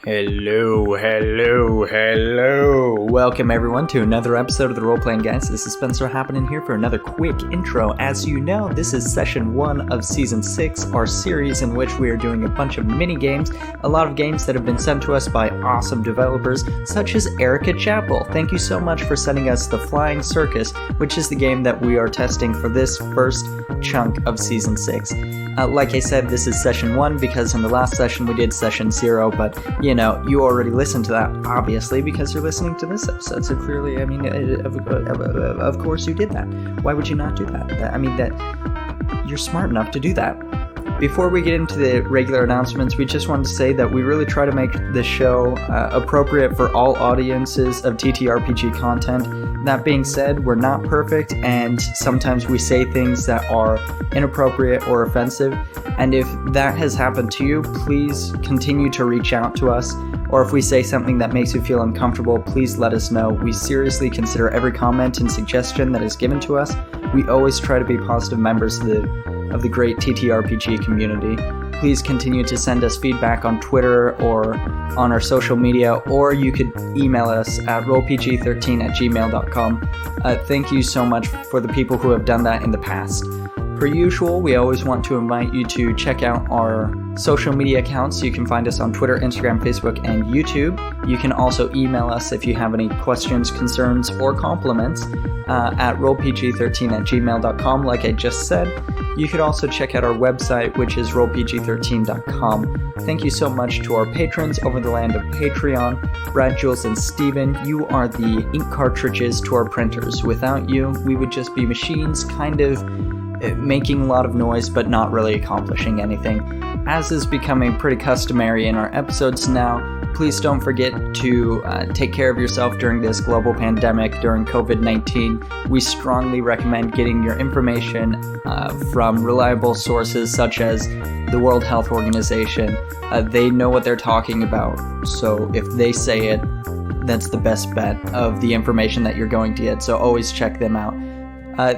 Hello. Welcome everyone to another episode of the Role Playing Guys. This is Spencer happening here for another quick intro. As you know, this is session 1 of season 6, our series in which we are doing a bunch of mini games, a lot of games that have been sent to us by awesome developers such as Erica Chappell. Thank you so much for sending us the Flying Circus, which is the game that we are testing for this first chunk of season 6. Like I said, this is session 1 because in the last session we did session 0, but you know, you already listened to that, obviously, because you're listening to this episode, so clearly, I mean, of course you did that. Why would you not do that? That you're smart enough to do that. Before we get into the regular announcements, we just wanted to say that we really try to make this show appropriate for all audiences of TTRPG content. That being said, we're not perfect, and sometimes we say things that are inappropriate or offensive, and if that has happened to you, please continue to reach out to us, or if we say something that makes you feel uncomfortable, please let us know. We seriously consider every comment and suggestion that is given to us. We always try to be positive members of the great TTRPG community. Please continue to send us feedback on Twitter or on our social media, or you could email us at rolepg13@gmail.com. Thank you so much for the people who have done that in the past. Per usual, we always want to invite you to check out our social media accounts. You can find us on Twitter, Instagram, Facebook, and YouTube. You can also email us if you have any questions, concerns, or compliments at rolepg13@gmail.com, like I just said. You could also check out our website, which is rolepg13.com. Thank you so much to our patrons over the land of Patreon, Brad, Jules, and Steven. You are the ink cartridges to our printers. Without you, we would just be machines, kind of making a lot of noise, but not really accomplishing anything. As is becoming pretty customary in our episodes now, please don't forget to take care of yourself during this global pandemic, during COVID-19. We strongly recommend getting your information from reliable sources such as the World Health Organization. They know what they're talking about, so if they say it, that's the best bet of the information that you're going to get, so always check them out.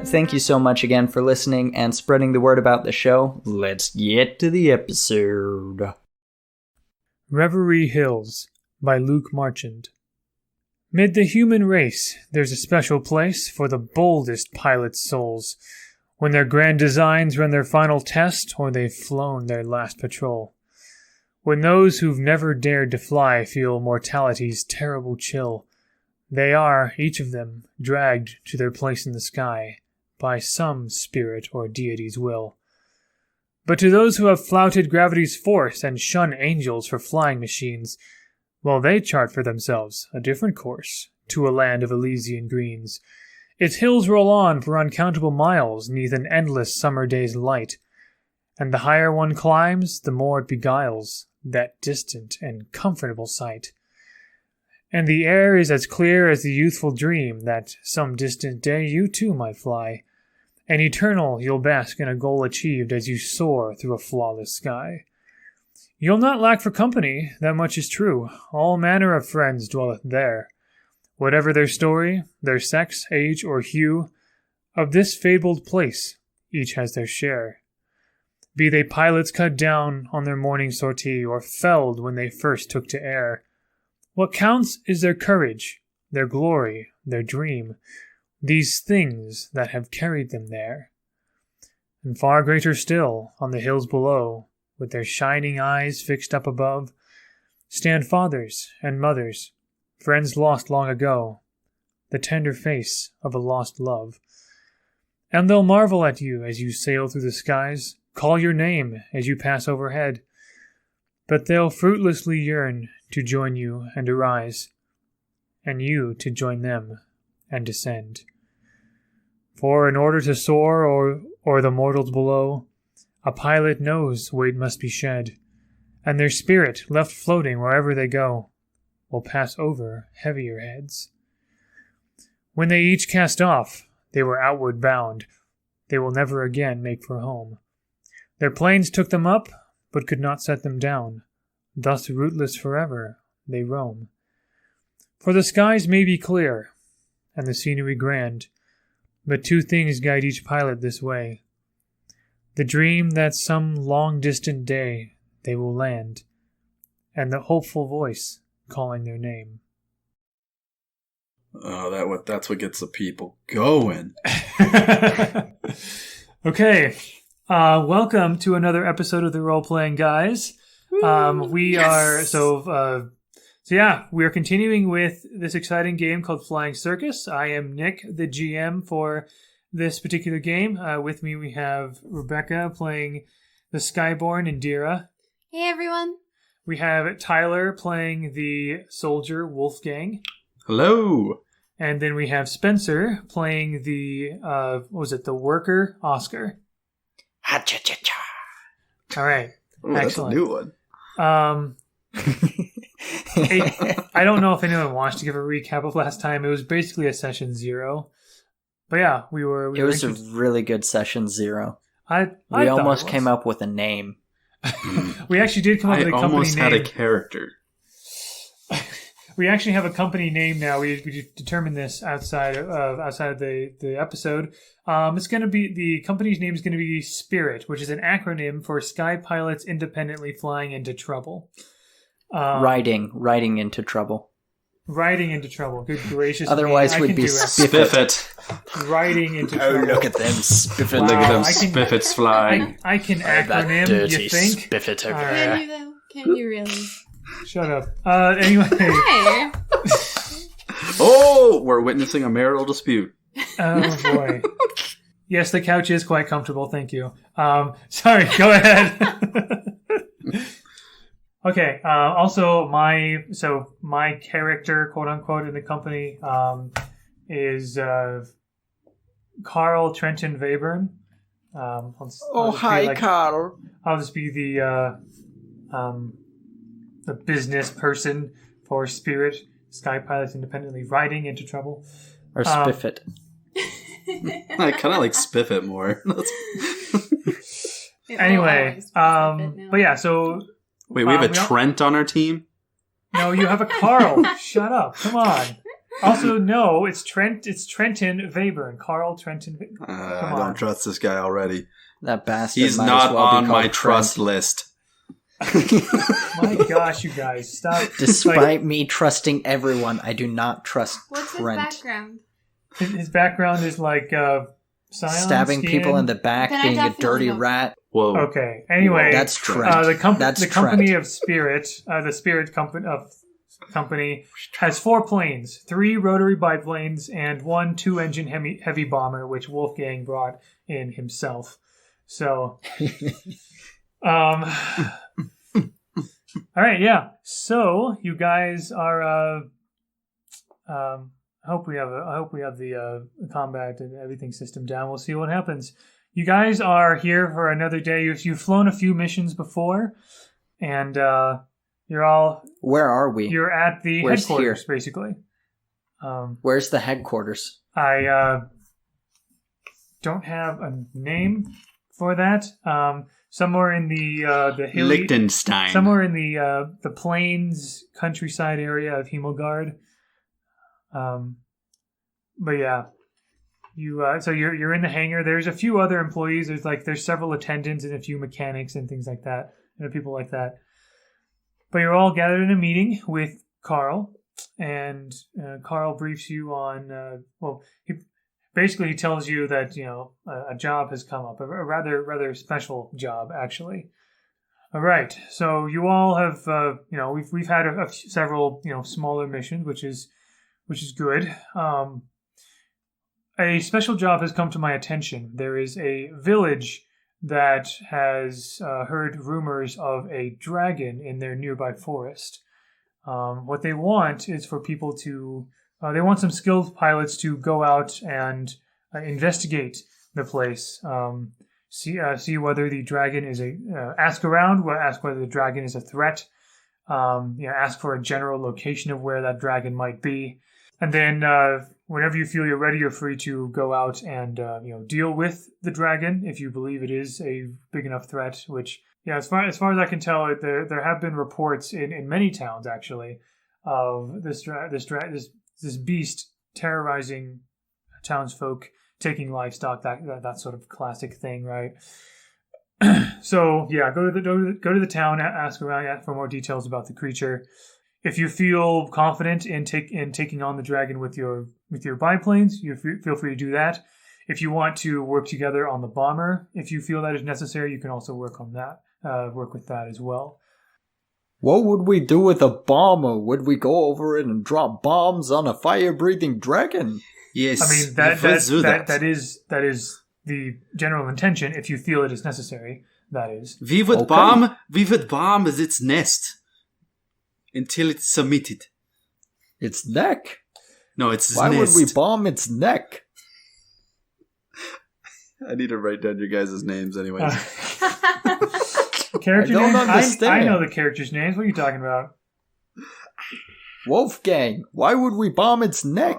Thank you so much again for listening and spreading the word about the show. Let's get to the episode. Reverie Hills by Luke Marchand. Mid the human race, there's a special place for the boldest pilot's souls, when their grand designs run their final test or they've flown their last patrol. When those who've never dared to fly feel mortality's terrible chill, they are, each of them, dragged to their place in the sky by some spirit or deity's will. But to those who have flouted gravity's force and shun angels for flying machines, well, they chart for themselves a different course to a land of Elysian greens. Its hills roll on for uncountable miles 'neath an endless summer day's light, and the higher one climbs, the more it beguiles that distant and comfortable sight. And the air is as clear as the youthful dream that some distant day you too might fly, and eternal you'll bask in a goal achieved as you soar through a flawless sky. You'll not lack for company, that much is true. All manner of friends dwelleth there. Whatever their story, their sex, age, or hue, of this fabled place each has their share. Be they pilots cut down on their morning sortie, or felled when they first took to air, what counts is their courage, their glory, their dream, these things that have carried them there. And far greater still, on the hills below, with their shining eyes fixed up above, stand fathers and mothers, friends lost long ago, the tender face of a lost love. And they'll marvel at you as you sail through the skies, call your name as you pass overhead, but they'll fruitlessly yearn to join you and arise, and you to join them and descend. For in order to soar o'er the mortals below, a pilot knows weight must be shed, and their spirit, left floating wherever they go, will pass over heavier heads. When they each cast off, they were outward bound. They will never again make for home. Their planes took them up, but could not set them down. Thus rootless forever they roam. For the skies may be clear, and the scenery grand, but two things guide each pilot this way. The dream that some long-distant day they will land, and the hopeful voice calling their name. Oh, that's what gets the people going. Okay. Welcome to another episode of the Role Playing Guys. We are continuing with this exciting game called Flying Circus. I am Nick, the GM for this particular game. With me we have Rebecca playing the Skyborn Indira. Hey everyone. We have Tyler playing the soldier Wolfgang. Hello. And then we have Spencer playing the the worker Oscar. All right. Ooh, that's a new one. I don't know if anyone wants to give a recap of last time. It was basically a session 0. But yeah, it was a really good session 0. We almost came up with a name. We actually did come up with a company name. I almost had a character. We actually have a company name now. We determined this outside of the episode. It's going to be, the company's name is going to be Spirit, which is an acronym for Sky Pilots Independently Flying into Trouble. Riding into trouble. Riding into trouble. Good gracious. Otherwise, we'd be Spiffit. Riding into trouble. Look at them Spiffit. Wow, look at them Spiffits flying. I can acronym. Dirty you think? Spiffit over there. Can you though? Can you really? Shut up. Anyway. Hey. Oh, we're witnessing a marital dispute. Oh boy. Yes, the couch is quite comfortable. Thank you. Sorry. Go ahead. Okay. Also, my character, quote unquote, in the company is Carl Trenton Webern. Hi, Carl. I'll just be the business person for Spirit, Sky Pilots Independently Riding into Trouble. Or Spiffit. I kind of like Spiffit more. Anyway, but yeah, so... Wait, we have a Trent on our team? No, you have a Carl. Shut up. Come on. Also, no, it's Trenton Webern. Carl Trenton Webern. I don't trust this guy already. That bastard. He's not on my trust list. My gosh, you guys, stop. Despite me trusting everyone, I do not trust Trent. What's his background? His background is like stabbing people in the back, being a dirty rat. Whoa. Okay. Anyway, that's Trent. The company of Spirit, the Spirit company has 4 planes, 3 rotary biplanes, and 1 2-engine heavy bomber, which Wolfgang brought in himself. So, all right, yeah. So you guys are. I hope we have the combat and everything system down. We'll see what happens. You guys are here for another day. You've flown a few missions before, and you're all. Where are we? You're at the headquarters, basically. Where's the headquarters? I don't have a name for that. Somewhere in the hilly, Liechtenstein. Somewhere in the plains countryside area of Himmelgard. But yeah, so you're in the hangar. There's a few other employees. There's several attendants and a few mechanics and things like that, and people like that. But you're all gathered in a meeting with Carl, and Carl briefs you on. He tells you that a job has come up, a rather special job actually. All right, so you all have we've had several smaller missions, which is good. A special job has come to my attention. There is a village that has heard rumors of a dragon in their nearby forest. What they want is for people to... they want some skilled pilots to go out and investigate the place. See whether the dragon is ask around, ask whether the dragon is a threat. Ask for a general location of where that dragon might be. And then whenever you feel you're ready, you're free to go out and deal with the dragon if you believe it is a big enough threat. Which, as far as I can tell, there have been reports in many towns actually of this beast terrorizing townsfolk, taking livestock, that sort of classic thing, right? So yeah, go to the town, ask around for more details about the creature. If you feel confident in taking on the dragon with your biplanes, you feel free to do that. If you want to work together on the bomber, if you feel that is necessary, you can also work on that. Work with that as well. What would we do with a bomber? Would we go over it and drop bombs on a fire-breathing dragon? Yes, I mean that is the general intention. If you feel it is necessary, that is. We would bomb its nest until it's submitted. Its neck? No, it's its Why nest. would we bomb its neck? I need to write down your guys' names anyways. Character I don't names? understand. I know the characters' names. What are you talking about? Wolfgang, why would we bomb its neck?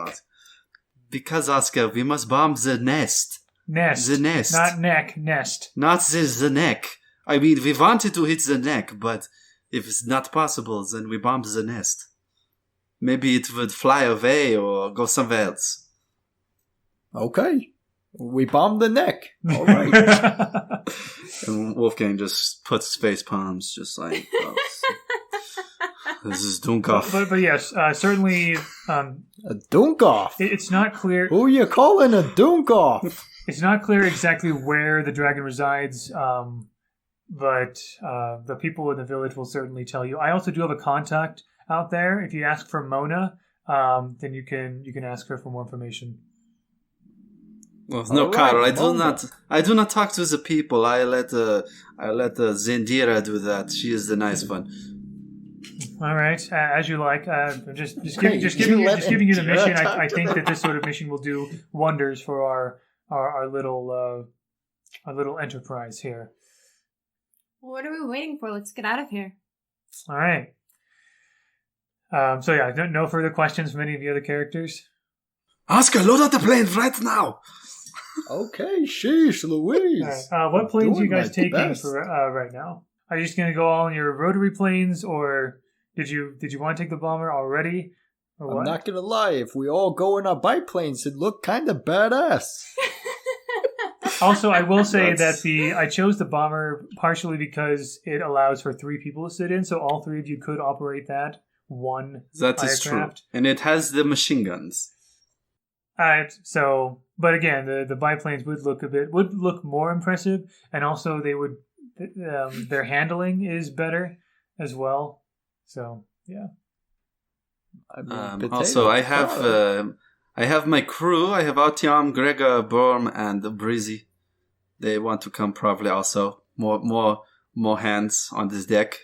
Because, Oscar, we must bomb the nest. Nest. The nest. Not neck, nest. Not the neck. I mean, we wanted to hit the neck, but if it's not possible, then we bomb the nest. Maybe it would fly away or go somewhere else. Okay. We bomb the neck. All right. And Wolfgang just puts face palms, just like, oh, this is Dunkov. But yes, certainly A dunk-off. it's not clear. Who you calling a dunk-off? It's not clear exactly where the dragon resides, but the people in the village will certainly tell you. I also do have a contact out there. If you ask for Mona, then you can ask her for more information. Well, no, All Carl. right, I do not talk to the people. I let Zendira do that. She is the nice one. All right, as you like. Just Okay, giving you the mission. talk I to think them. that this sort of mission will do wonders for our little enterprise here. What are we waiting for? Let's get out of here. All right. So yeah, no further questions from any of the other characters. Oscar, load up the plane right now. Okay, sheesh, Louise. All right. What planes are you Doing guys my taking best. for right now? Are you just going to go all on your rotary planes, or did you want to take the bomber already, or I'm what? not gonna lie, if we all go in our biplanes, it'd look kind of badass. Also, I will say That's- that I chose the bomber partially because it allows for 3 people to sit in, so all 3 of you could operate that one That is true, aircraft. and it has the machine guns. But again, the biplanes would look more impressive, and also they would their handling is better as well. So yeah. I mean, Also, potato. I have my crew. I have Artyom, Gregor, Borm, and Breezy. They want to come probably also. More hands on this deck.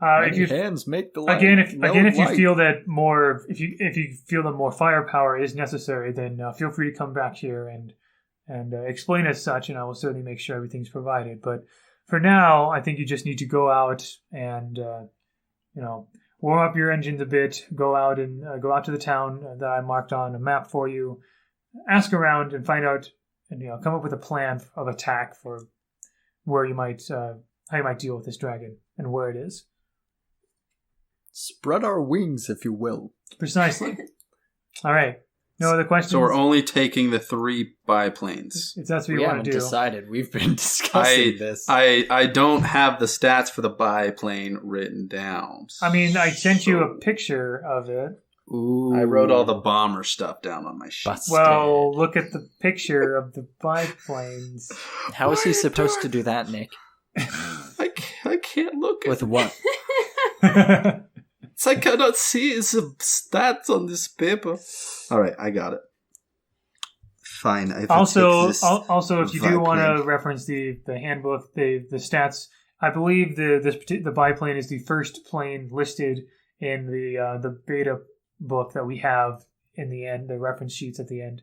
Many If you hands make the light. if you light. feel that more if you feel that more firepower is necessary, then feel free to come back here and explain as such, and I will certainly make sure everything's provided. But for now, I think you just need to go out and warm up your engines a bit. Go out to the town that I marked on a map for you. Ask around and find out, and come up with a plan of attack for where you might how you might deal with this dragon and where it is. Spread our wings, if you will. Precisely. All right. No other questions? So we're only taking the 3 biplanes. If that's what We you want haven't to do. decided. We've been discussing this. I don't have the stats for the biplane written down. I mean, I sent you a picture of it. Ooh. I wrote all the bomber stuff down on my sheet. Busted. Well, look at the picture of the biplanes. How is he supposed to do that, Nick? I can't look at With what? It's I cannot see the stats on this paper. All right, I got it. Fine. I will take this Also, if you do want to biplane. reference the handbook, the stats, I believe the biplane is the first plane listed in the beta book that we have in the end, the reference sheets at the end.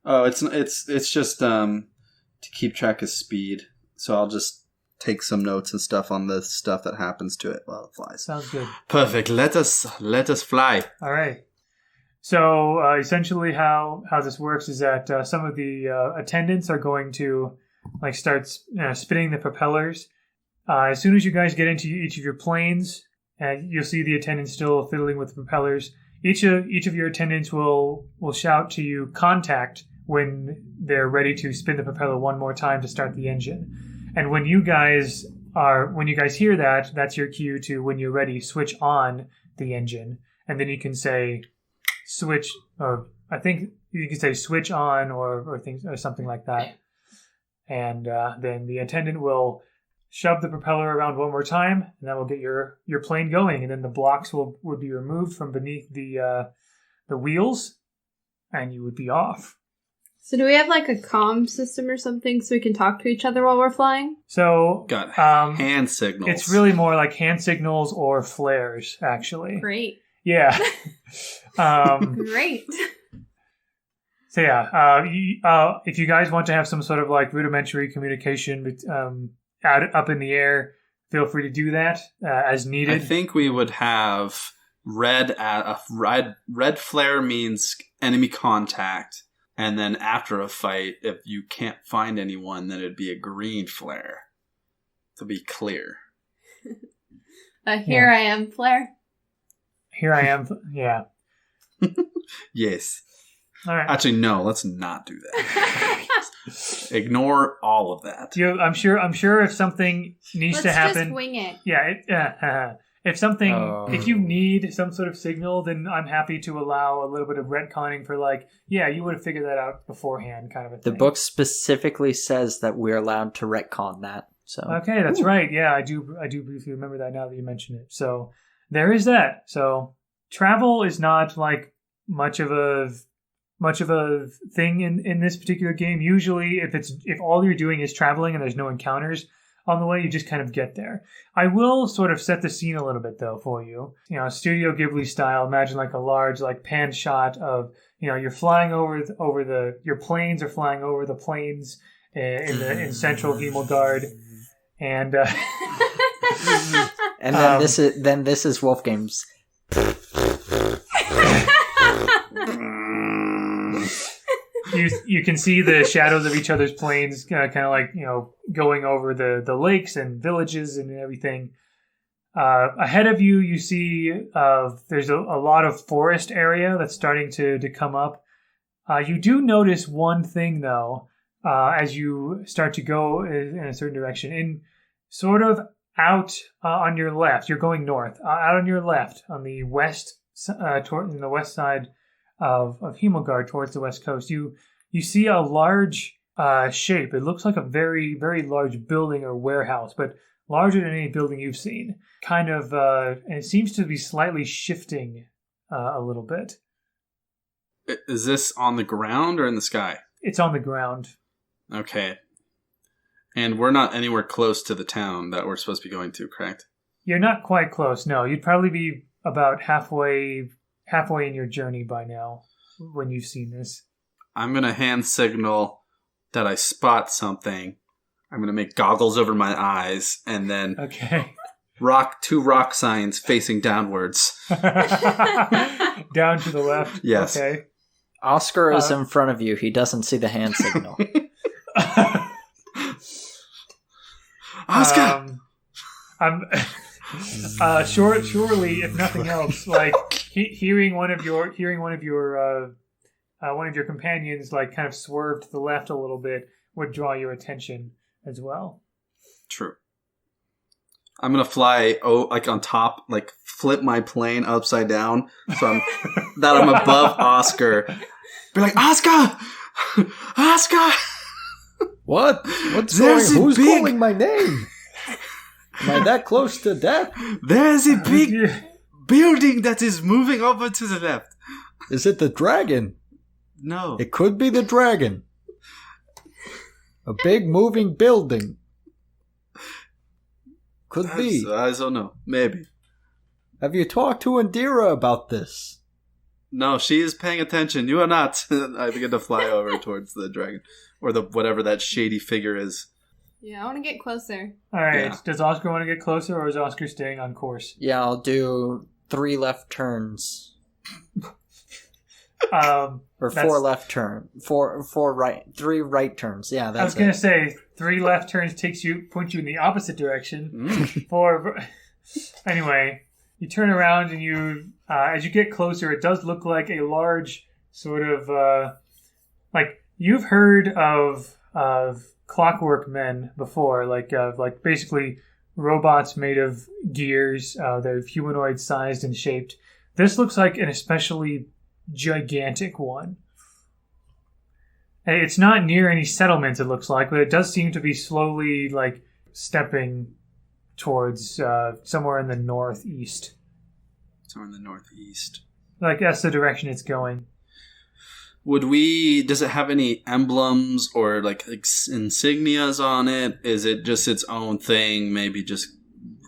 Oh, it's just to keep track of speed. So I'll just take some notes and stuff on the stuff that happens to it while it flies. Sounds good. Perfect. Let us fly. All right. So essentially, how this works is that some of the attendants are going to start spinning the propellers. As soon as you guys get into each of your planes, you'll see the attendants still fiddling with the propellers. Each of your attendants will shout to you contact when they're ready to spin the propeller one more time to start the engine. And when you guys hear that, that's your cue to, when you're ready, switch on the engine. And then you can say switch, or I think you can say switch on or things or something like that. And then the attendant will shove the propeller around one more time, and that will get your plane going. And then the blocks will be removed from beneath the wheels, and you would be off. So do we have like a comm system or something so we can talk to each other while we're flying? So got hand signals. It's really more like hand signals or flares, actually. Great. Yeah. Great. So yeah, if you guys want to have some sort of like rudimentary communication up in the air, feel free to do that as needed. I think we would have red flare means enemy contact, and then after a fight, if you can't find anyone, then it'd be a green flare. To be clear. Here I am flare. Here I am. Yeah. Yes. All right. Actually, no. Let's not do that. Ignore all of that. I'm sure if something needs to happen, let's just wing it. Yeah. If you need some sort of signal, then I'm happy to allow a little bit of retconning for like, yeah, you would have figured that out beforehand, kind of a thing. The book specifically says that we're allowed to retcon that. So okay, that's right. Yeah, I do briefly remember that now that you mention it. So there is that. So travel is not like much of a thing in this particular game. Usually, if all you're doing is traveling and there's no encounters on the way, you just kind of get there. I will sort of set the scene a little bit though for you. You know, Studio Ghibli style. Imagine like a large like pan shot of, you know, you're flying your planes are flying over the plains in central Himmelgard, and and then this is Wolfgame's. You can see the shadows of each other's planes, kind of like, you know, going over the lakes and villages and everything. Ahead of you, you see there's a lot of forest area that's starting to come up. You do notice one thing though, as you start to go in a certain direction, in sort of out on your left. You're going north. Out on your left, on the west, in the west side of Himmelgard, towards the west coast, you see a large shape. It looks like a very, very large building or warehouse, but larger than any building you've seen. Kind of, and it seems to be slightly shifting a little bit. Is this on the ground or in the sky? It's on the ground. Okay. And we're not anywhere close to the town that we're supposed to be going to, correct? You're not quite close, no. You'd probably be about halfway in your journey by now when you've seen this. I'm going to hand signal that I spot something. I'm going to make goggles over my eyes and then two rock signs facing downwards. Down to the left? Yes. Okay. Oscar is in front of you. He doesn't see the hand signal. Oscar! Surely, if nothing else, like hearing one of your companions like kind of swerve to the left a little bit would draw your attention as well. True. I'm gonna fly like on top, like flip my plane upside down so I'm above Oscar. Be like, Oscar! Oscar! What? What's going on? Who's calling my name? Am I that close to death? There's a big building that is moving over to the left. Is it the dragon? No. It could be the dragon. A big moving building. Could be. I don't know. Maybe. Have you talked to Indira about this? No, she is paying attention. You are not. I begin to fly over towards the dragon. Or whatever that shady figure is. Yeah, I want to get closer. All right. Yeah. Does Oscar want to get closer, or is Oscar staying on course? Yeah, I'll do 3 left turns. Or 4 left turn. 4 right. 3 right turns. Yeah, that's it. I was going to say 3 left turns points you in the opposite direction. 4. Anyway, you turn around and you, as you get closer, it does look like a large sort of, like You've heard of clockwork men before, like basically robots made of gears. They're humanoid-sized and shaped. This looks like an especially gigantic one. It's not near any settlements, it looks like, but it does seem to be slowly, like, stepping towards somewhere in the northeast. Somewhere in the northeast. Like, that's the direction it's going. Does it have any emblems or, like, insignias on it? Is it just its own thing, maybe just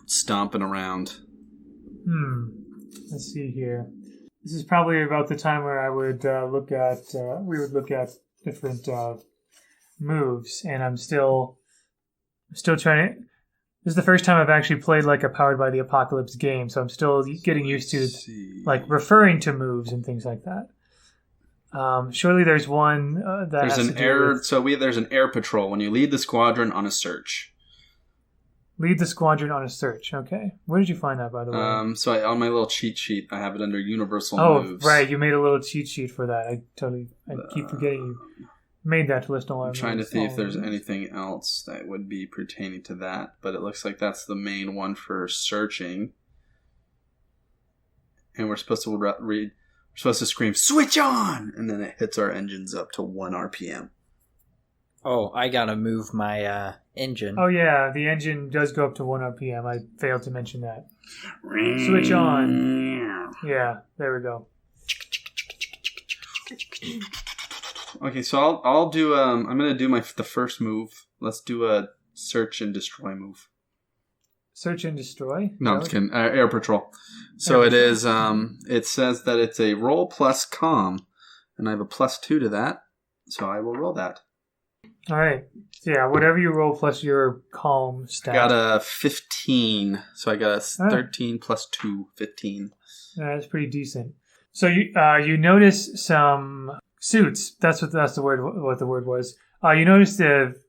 stomping around? Let's see here. This is probably about the time where I would we would look at different moves, and I'm still trying to. This is the first time I've actually played like a Powered by the Apocalypse game, so I'm still getting used to like referring to moves and things like that. Surely there's one that there's has an to do air. with So there's an air patrol when you lead the squadron on a search. lead the squadron on a search. Okay, where did you find that, by the way? On my little cheat sheet, I have it under universal moves. Oh, right, you made a little cheat sheet for that. I keep forgetting you made that to list all our I'm trying to moves. see if there's anything else that would be pertaining to that, but it looks like that's the main one for searching. And we're supposed to we're supposed to scream "Switch on!" and then it hits our engines up to 1 RPM. Oh, I gotta move my engine. Oh yeah, the engine does go up to 1 RPM. I failed to mention that. Switch on. Yeah, there we go. Okay, so I'll do I'm gonna do the first move. Let's do a search and destroy move. Search and destroy? No, I'm just kidding. Air patrol. So it is. It says that it's a roll plus comm, and I have a +2 to that, so I will roll that. All right. So yeah, whatever you roll plus your calm stat. I got a 15, so I got a 13 plus 2, 15. That's pretty decent. So you notice some suits. That's the word. What the word was. You notice the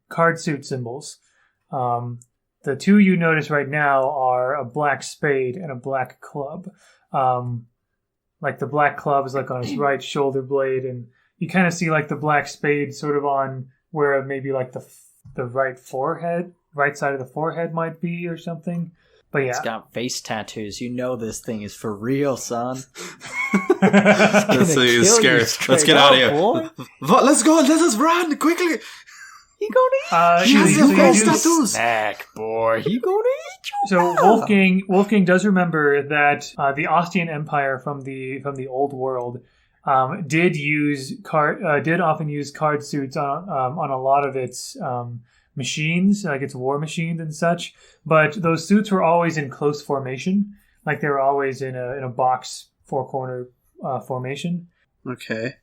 card suit symbols. The two you notice right now are a black spade and a black club. Like the black club is like on his right shoulder blade, and you kind of see like the black spade sort of on where maybe like the right side of the forehead might be or something. But yeah, It's got face tattoos. You know this thing is for real, son. That's scary. Let's get out of here. Let's go. Let us run quickly. He gonna eat you. Snack, boy. He gonna eat you. So Wolfgang does remember that the Ostian Empire from the old world did often use card suits on a lot of its machines, like its war machines and such. But those suits were always in close formation, like they were always in a box 4-corner formation. Okay.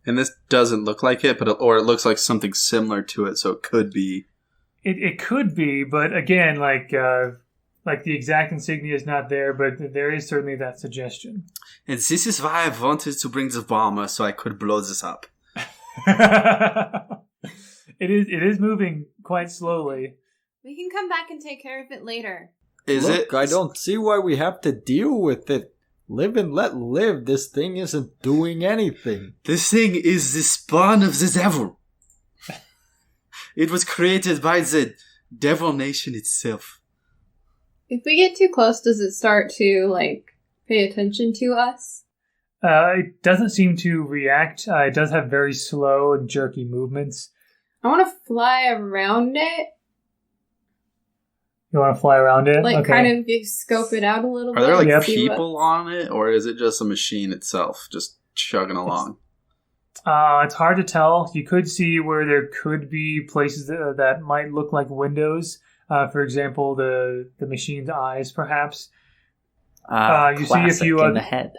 And this doesn't look like it, or it looks like something similar to it, so it could be. It could be, but again, like the exact insignia is not there, but there is certainly that suggestion. And this is why I wanted to bring the bomber, so I could blow this up. It is moving quite slowly. We can come back and take care of it later. Look, I don't see why we have to deal with it. Live and let live. This thing isn't doing anything. This thing is the spawn of the devil. It was created by the devil nation itself. If we get too close, does it start to, pay attention to us? It doesn't seem to react. It does have very slow and jerky movements. I want to fly around it. You want to fly around it? Okay. Kind of scope it out a little bit. Are there people on it, or is it just a machine itself just chugging along? It's hard to tell. You could see where there could be places that might look like windows. For example, the machine's eyes, perhaps. You see a few in the head.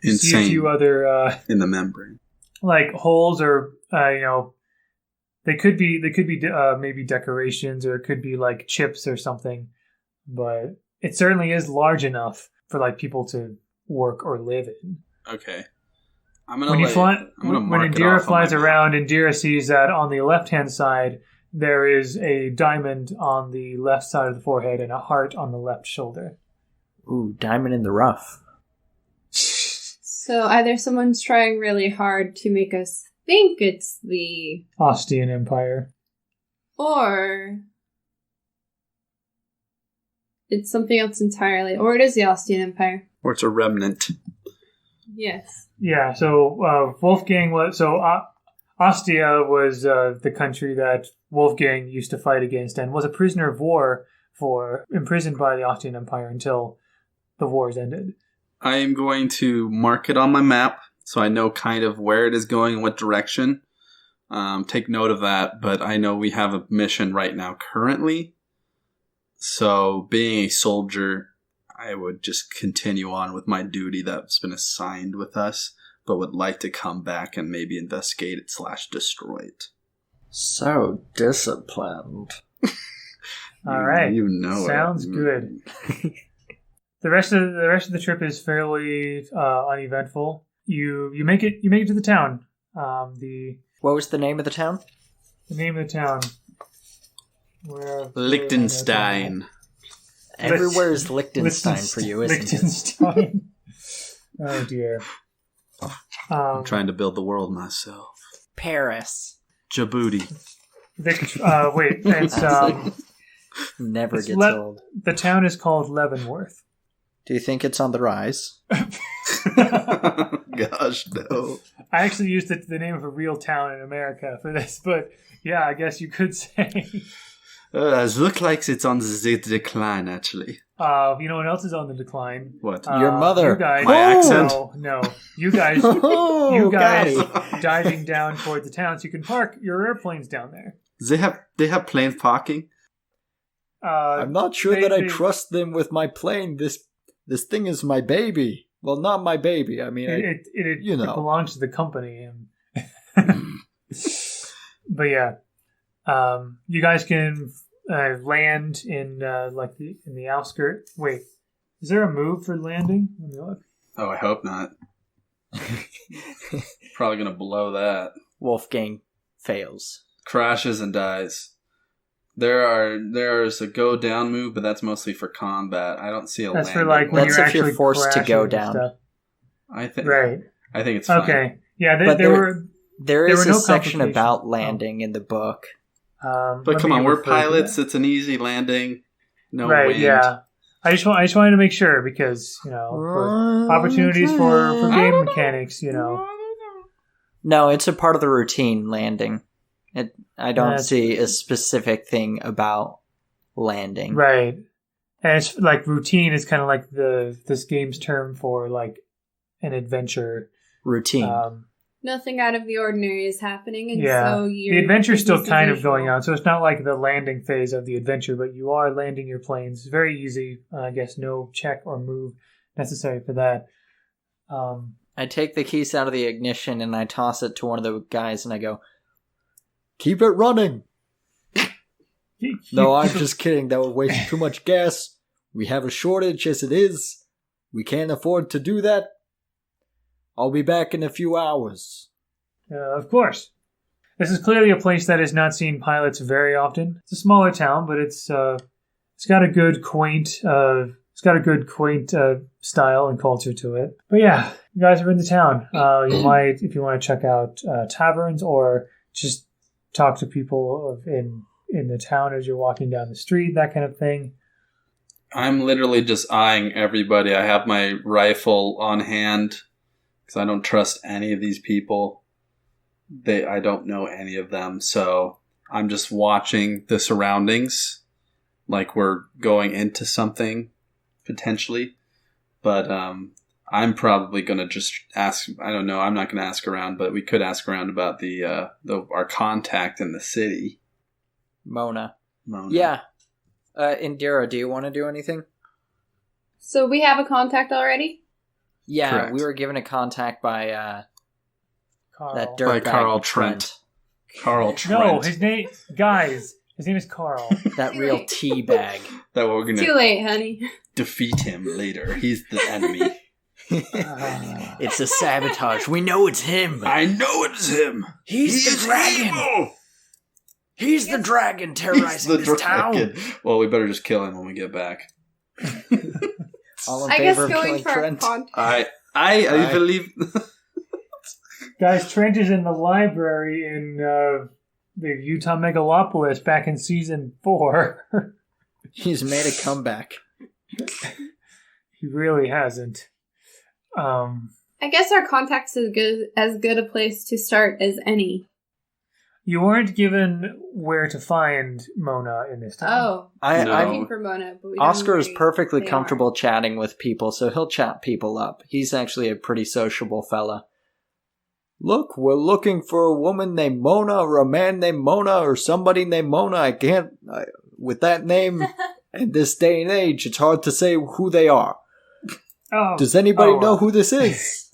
You see a few other in the membrane, like holes, or they could be maybe decorations, or it could be like chips or something. But it certainly is large enough for people to work or live in. Okay. When Indira flies around, Indira sees that on the left-hand side, there is a diamond on the left side of the forehead and a heart on the left shoulder. Ooh, diamond in the rough. So either someone's trying really hard to make us think it's the... Ostian Empire. Or... it's something else entirely. Or it is the Ostian Empire. Or it's a remnant. Yes. Yeah, so Wolfgang was... So Ostia was the country that Wolfgang used to fight against and was a prisoner of war imprisoned by the Ostian Empire until the wars ended. I am going to mark it on my map so I know kind of where it is going and what direction. Take note of that, but I know we have a mission right now currently. So being a soldier, I would just continue on with my duty that's been assigned with us, but would like to come back and maybe investigate it / destroy it. So disciplined. All right. You know Sounds it. good. The rest of the trip is fairly uneventful. You make it to the town. What was the name of the town? The name of the town. Liechtenstein. Everywhere is Liechtenstein for you, isn't it? Liechtenstein. Oh dear. I'm trying to build the world myself. Paris. Djibouti. Wait, it's Never it's gets old. The town is called Leavenworth. Do you think it's on the rise? Gosh, no. I actually used the name of a real town in America for this, but yeah, I guess you could say. It looks like it's on the decline, actually. You know what else is on the decline? What? Your mother. You guys, My accent? No. You guys, diving down toward the town, so you can park your airplanes down there. They have planes parking? I'm not sure that I trust them with my plane. This thing is my baby. Well, not my baby. I mean, it belongs to the company. But yeah, you guys can land in in the outskirts. Wait, is there a move for landing? Let me look. Oh, I hope not. Probably gonna blow that. Wolfgang fails. Crashes and dies. There's a go down move, but that's mostly for combat. I don't see a That's landing. for like when That's you're if you're actually forced to go crashing and down. stuff. Right. I think it's fine. Okay. Yeah, But there there is were a no section complications. about landing in the book. But come on, we're pilots. It's an easy landing. No right, wind. yeah. I just wanted to make sure because, for opportunities for game mechanics, No, it's a part of the routine, landing. I don't That's- see a specific thing about landing. Right. And it's like routine is kind of like this game's term for like an adventure. Routine. Nothing out of the ordinary is happening, and Yeah. so The adventure's still business as kind of usual. going on, so it's not like the landing phase of the adventure, but you are landing your planes. Very easy. I guess no check or move necessary for that. I take the keys out of the ignition and I toss it to one of the guys and I go, "Keep it running." No, I'm just kidding. That would waste too much gas. We have a shortage as it is. We can't afford to do that. I'll be back in a few hours. Of course. This is clearly a place that has not seen pilots very often. It's a smaller town, but it's got a good quaint style and culture to it. But yeah, you guys are in the town. You might, if you want to check out taverns or just talk to people in the town as you're walking down the street, that kind of thing. I'm literally just eyeing everybody. I have my rifle on hand because I don't trust any of these people. I don't know any of them, so I'm just watching the surroundings like we're going into something potentially. But I'm probably going to just ask. I don't know. I'm not going to ask around, but we could ask around about our contact in the city. Mona. Yeah. Indira, do you want to do anything? So we have a contact already? Yeah, Correct. we were given a contact by Carl. that By dirtbag Carl Trent. Carl Trent. No, his name is Carl. That real tea bag. That we're going Too to late, honey. defeat him later. He's the enemy. It's a sabotage. We know it's him. I know it's him. He's the dragon. Evil. He's the dragon terrorizing He's the this dragon. town. Well, we better just kill him when we get back. All in I guess favor of going killing for a Trent. contact. I Aye. believe. Guys, Trent is in the library in the Utah Megalopolis back in season 4. He's made a comeback. He really hasn't. I guess our contact's as good a place to start as any. You weren't given where to find Mona in this time. Oh, No. we're looking for Mona, but we don't Oscar know is where perfectly they comfortable chatting with people, so he'll chat people up. He's actually a pretty sociable fella. Look, we're looking for a woman named Mona, or a man named Mona, or somebody named Mona. With that name, in this day and age, it's hard to say who they are. Oh. Does anybody know who this is?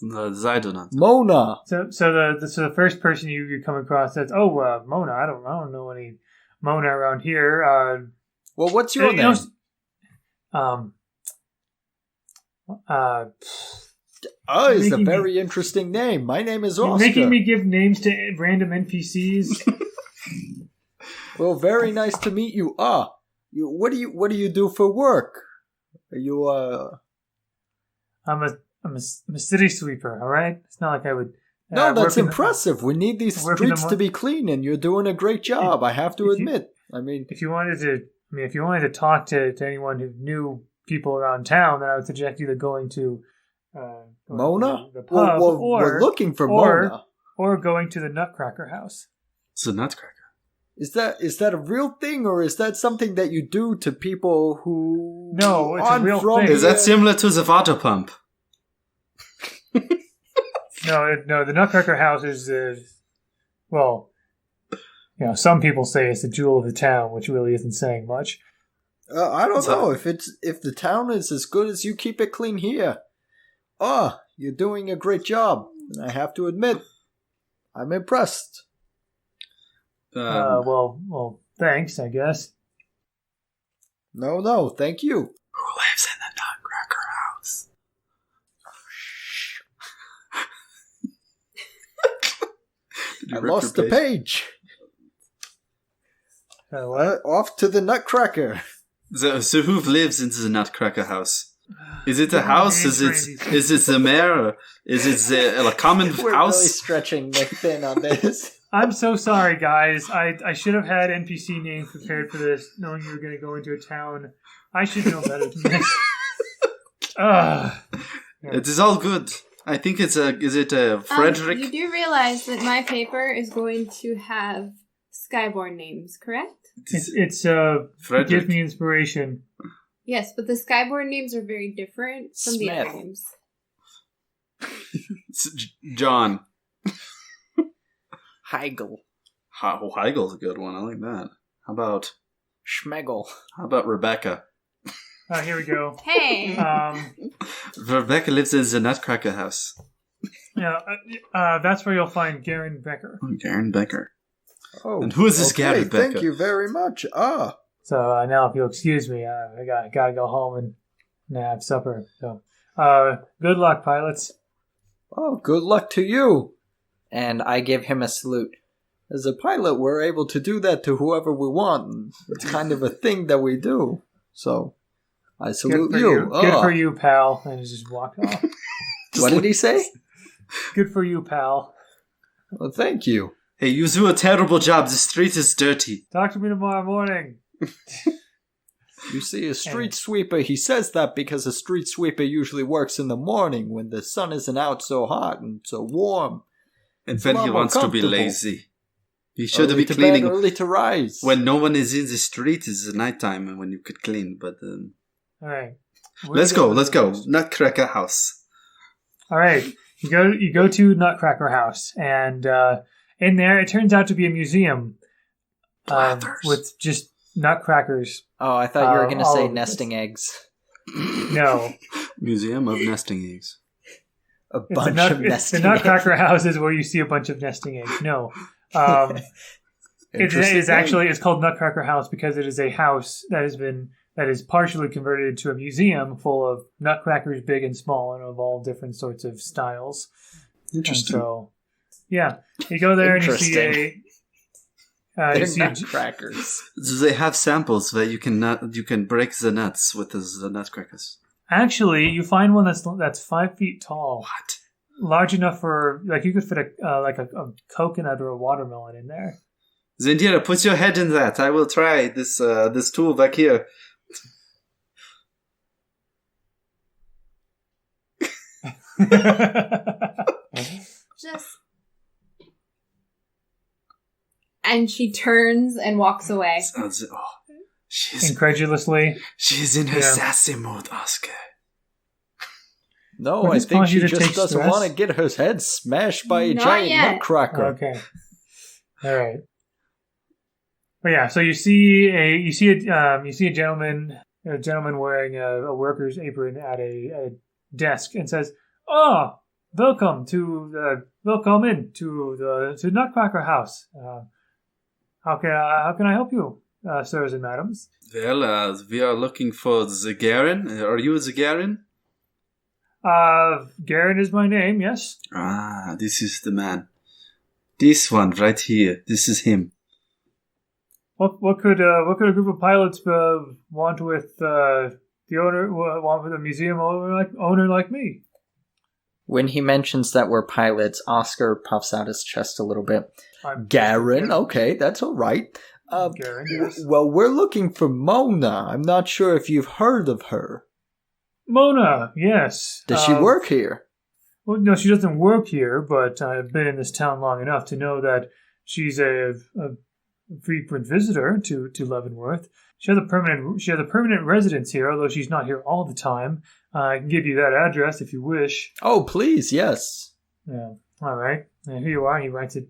I do not. Mona. So the first person you come across says, Mona. I don't know any Mona around here. Well, what's your name? It's a very interesting name. My name is You're Oscar. making me give names to random NPCs. Well, very nice to meet you. What do you do for work? Are you I'm a city sweeper. All right, it's not like I would. No, that's work in impressive. We need these work in the streets to be clean, and you're doing a great job. I have to admit. if you wanted to talk to anyone who knew people around town, then I would suggest either going to Mona. the pub, Well, or we're looking for Mona. or going to the Nutcracker House. It's a nutcracker. Is that a real thing, or is that something that you do to people who? No, it's a real thing. Is that similar to the water pump? No, the Nutcracker House is, some people say it's the jewel of the town, which really isn't saying much. I don't know if the town is as good as you keep it clean here. You're doing a great job, and I have to admit, I'm impressed. Well, thanks, I guess. No, thank you. Who lives in the Nutcracker House? I lost the page. What? Off to the Nutcracker. So who lives in the Nutcracker House? Is it a house? Is it the mayor? Is it a common We're house? really stretching Nick thin on this. I'm so sorry, guys. I should have had NPC names prepared for this, knowing you were going to go into a town. I should know better than this. It is all good. I think is it Frederick? You do realize that my paper is going to have Skyborn names, correct? It Frederick. gives me inspiration. Yes, but the Skyborn names are very different from the other Smith. names. It's John. Heigl. Heigel's a good one. I like that. How about Schmegel. Rebecca? Oh, here we go. Hey! Rebecca lives in the Nutcracker House. That's where you'll find Garen Becker. Oh, Garen Becker. Oh, And who is this Garen Becker? Thank you very much. So now, if you'll excuse me, I gotta go home and have supper. So, good luck, pilots. Oh, good luck to you. And I give him a salute. As a pilot, we're able to do that to whoever we want. It's kind of a thing that we do. So, I salute you. Good for you, pal. And he just walked off. What did he say? Good for you, pal. Well, thank you. Hey, you do a terrible job. The street is dirty. Talk to me tomorrow morning. You see, a street sweeper, he says that because a street sweeper usually works in the morning when the sun isn't out so hot and so warm. And It's when a lot he more wants to be comfortable. lazy. He should Early be to cleaning. bed, early to rise. When no one is in the street, it's nighttime and when you could clean. But All right. let's go. Nutcracker House. All right. You go to Nutcracker House, and in there, it turns out to be a museum with just nutcrackers. Oh, I thought you were going to all say over nesting eggs. No. Museum of Nesting Eggs. A bunch of nesting The Nutcracker eggs. House is where you see a bunch of nesting eggs. No. It Interesting is actually, it's called Nutcracker House because it is a house that is partially converted into a museum full of nutcrackers, big and small, and of all different sorts of styles. Interesting. And so, yeah, you go there and you see Interesting. you They're see nutcrackers. So they have samples where you can break the nuts with the nutcrackers. actually, you find one that's 5 feet tall. What? large enough for you could fit a coconut or a watermelon in there. Zendira, put your head in that. I will try this tool back here. Just. And she turns and walks away. She's incredulously. She's in her sassy mood, Oscar. No, I think she just doesn't want to get her head smashed by a giant nutcracker. Okay. All right. But yeah, so you see a gentleman wearing a worker's apron at a desk and says, "Oh, welcome in to the Nutcracker House. How can I help you, sirs and madams?" Well, we are looking for Zagarin. Are you Zagarin? Garen is my name, yes. Ah, this is the man. This one right here. This is him. What could a group of pilots want with a museum owner like me? When he mentions that we're pilots, Oscar puffs out his chest a little bit. Garen, okay, that's all right. Garen, yes. Well, we're looking for Mona. I'm not sure if you've heard of her. Mona, yes. Does she work here? Well, no, she doesn't work here, but I've been in this town long enough to know that she's a frequent visitor to Leavenworth. She has a permanent residence here, although she's not here all the time. I can give you that address if you wish. Oh, please, yes. Yeah. All right. And here you are. He writes it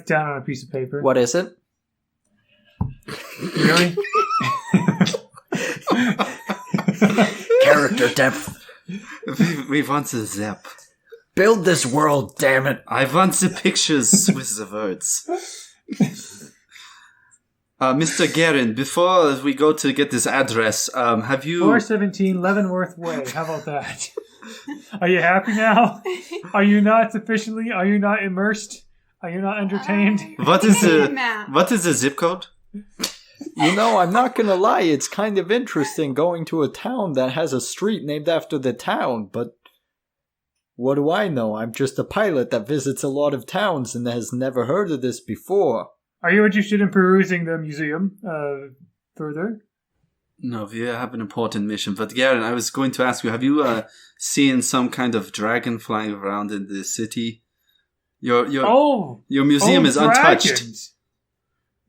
down on a piece of paper. What is it? Really? Character depth. We want the zap. Build this world, damn it. I want the pictures with the words. Mr. Guerin, before we go to get this address, have you... 417 Leavenworth Way. How about that? Are you happy now? Are you not immersed? Are you not entertained? What is the zip code? You know, I'm not gonna lie, it's kind of interesting going to a town that has a street named after the town, but what do I know? I'm just a pilot that visits a lot of towns and has never heard of this before. Are you interested in perusing the museum further? No, we have an important mission. But Garen, I was going to ask you, have you seen some kind of dragon flying around in the city? Your museum is untouched. Dragons.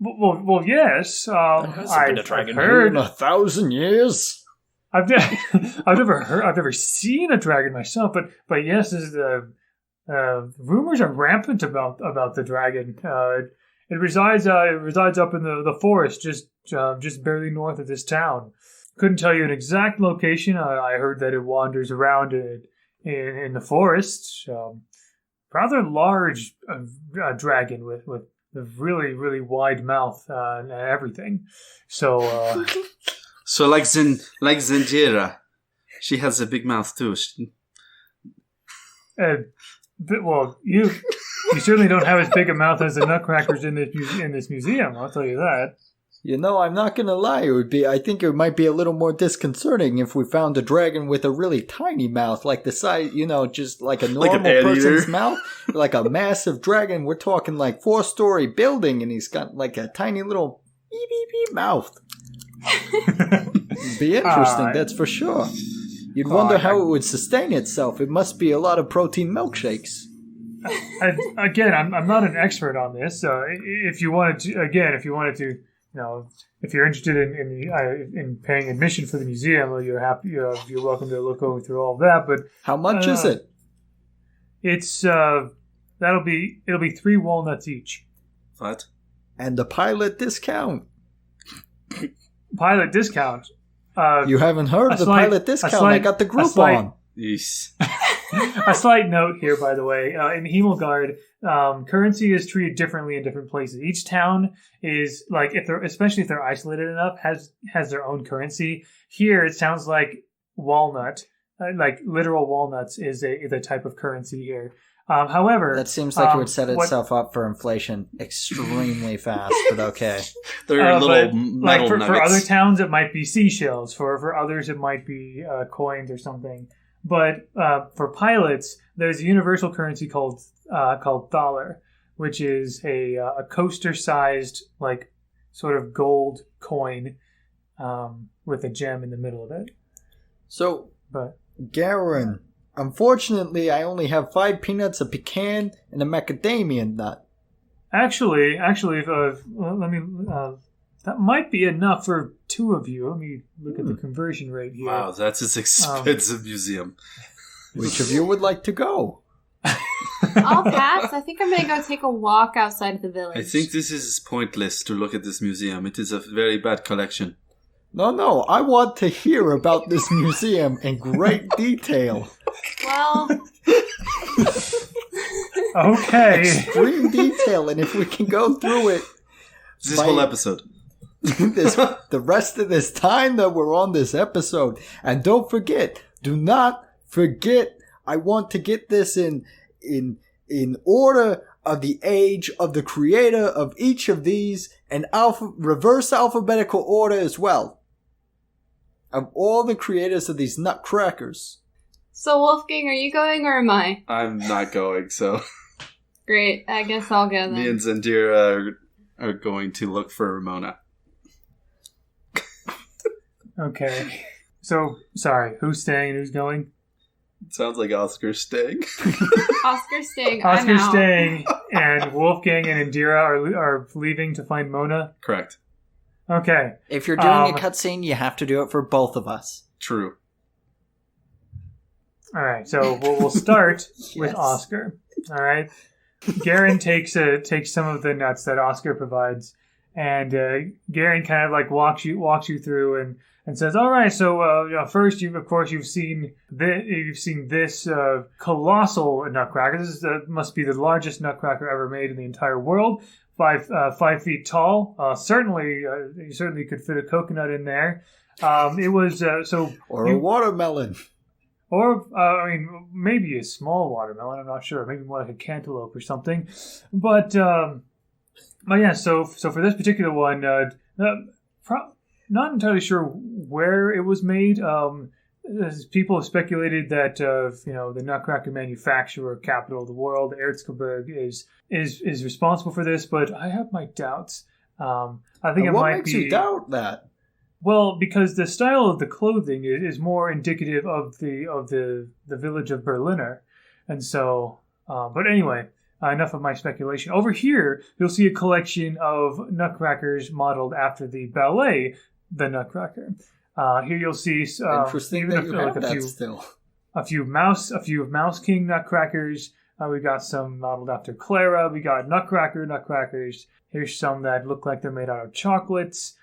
Well, yes. I've heard in 1,000 years. I've never seen a dragon myself, but yes, the rumors are rampant about the dragon. It resides up in the forest, just barely north of this town. Couldn't tell you an exact location. I heard that it wanders around in the forest. Rather large dragon with a really, really wide mouth and everything. So like Zendira, she has a big mouth too. Well, you certainly don't have as big a mouth as the Nutcrackers in this museum. I'll tell you that. You know, I'm not gonna lie. I think it might be a little more disconcerting if we found a dragon with a really tiny mouth, like the size, just like a normal person's mouth, like a massive dragon. We're talking like 4-story building, and he's got like a tiny little beep beep beep mouth. It'd be interesting, that's for sure. You'd wonder how it would sustain itself. It must be a lot of protein milkshakes. Again, I'm not an expert on this. If you wanted to. If you're interested in paying admission for the museum, you're welcome to look over through all of that. But how much is it? It's it'll be 3 walnuts each. What? And the pilot discount. Pilot discount. You haven't heard of the pilot discount? I got the Groupon. Yes. A slight note here, by the way. In Himmelgard, currency is treated differently in different places. Each town is like, especially if they're isolated enough, has their own currency. Here, it sounds like walnut, like literal walnuts, is a type of currency here. However, that seems like it would set itself up for inflation extremely fast. But okay, they're little metal nuggets. For other towns, it might be seashells. For others, it might be coins or something. But for pilots, there's a universal currency called thaler, which is a coaster-sized, like, sort of gold coin with a gem in the middle of it. So, But Garen, unfortunately, I only have 5 peanuts, a pecan, and a macadamia nut. actually, let me. That might be enough for 2 of you. Let me look at the conversion rate here. Wow, that's an expensive museum. Which of you would like to go? I'll pass. I think I'm going to go take a walk outside of the village. I think this is pointless to look at this museum. It is a very bad collection. No, I want to hear about this museum in great detail. Well, Okay. Extreme detail, and if we can go through it This whole episode. the rest of this time that we're on this episode. And don't forget, do not forget, I want to get this in order of the age of the creator of each of these, and reverse alphabetical order as well, of all the creators of these nutcrackers. so Wolfgang, are you going or am I? I'm not going, so Great. I guess I'll go then. me and Zandira are going to look for Ramona. Okay. So, sorry, who's staying and who's going? It sounds like Oscar's staying. Oscar's staying. I'm Oscar's out. staying, and Wolfgang and Indira are leaving to find Mona. Correct. Okay. If you're doing a cutscene, you have to do it for both of us. True. All right. So we'll start with Yes. Oscar. All right. Garen takes some of the nuts that Oscar provides, and Garen kind of like walks you through and says, "All right, so first you've seen this colossal nutcracker. This must be the largest nutcracker ever made in the entire world. 5 feet tall. Certainly, you certainly could fit a coconut in there. It was Or a watermelon. Or, maybe a small watermelon, I'm not sure. Maybe more like a cantaloupe or something. But yeah, so for this particular one, not entirely sure where it was made. People have speculated that, the nutcracker manufacturer capital of the world, Erzgebirge, is responsible for this, but I have my doubts. I think And it what might makes be... you doubt that? Well, because the style of the clothing is more indicative of the village of Berliner, and so. But anyway, enough of my speculation. Over here, you'll see a collection of nutcrackers modeled after the ballet, the Nutcracker. Here you'll see Interesting even that you have that few still. a few of Mouse King nutcrackers. We got some modeled after Clara. We got nutcrackers. Here's some that look like they're made out of chocolates.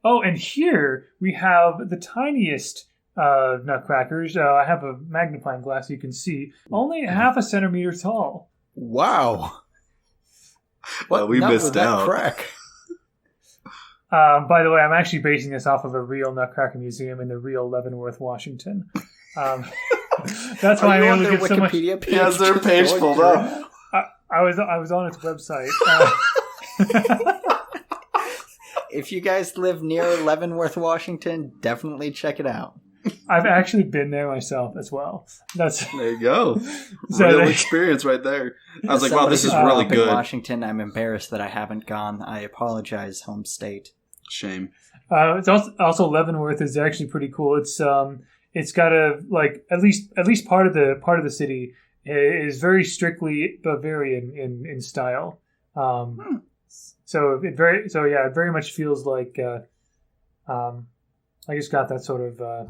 Oh, and here we have the tiniest nutcrackers. I have a magnifying glass so you can see. Only half a centimeter tall. Wow. Well, we nut missed would that out. crack? By the way, I'm actually basing this off of a real nutcracker museum in the real Leavenworth, Washington. That's why I'm able to get so much. Wikipedia page? He has their just page going pulled through up. I was on its website. If you guys live near Leavenworth, Washington, definitely check it out. I've actually been there myself as well. That's There you go. So Real they- experience right there. I was like, wow, Somebody this is who grew really up in good. Washington, I'm embarrassed that I haven't gone. I apologize, home state. Shame. It's also Leavenworth is actually pretty cool. It's got a at least part of the city is very strictly Bavarian in style. So it very much feels like I just got that sort of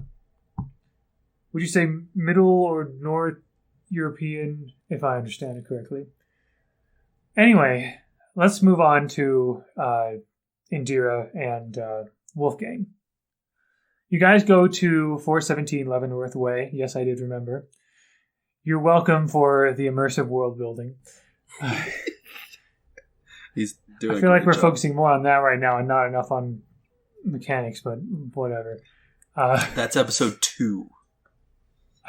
would you say middle or North European, if I understand it correctly. Anyway, let's move on to Indira and Wolfgang. You guys go to 417 Leavenworth Way. Yes, I did remember. You're welcome for the immersive world building. He's doing I feel like a we're great job. focusing more on that right now and not enough on mechanics, but whatever. That's episode 2.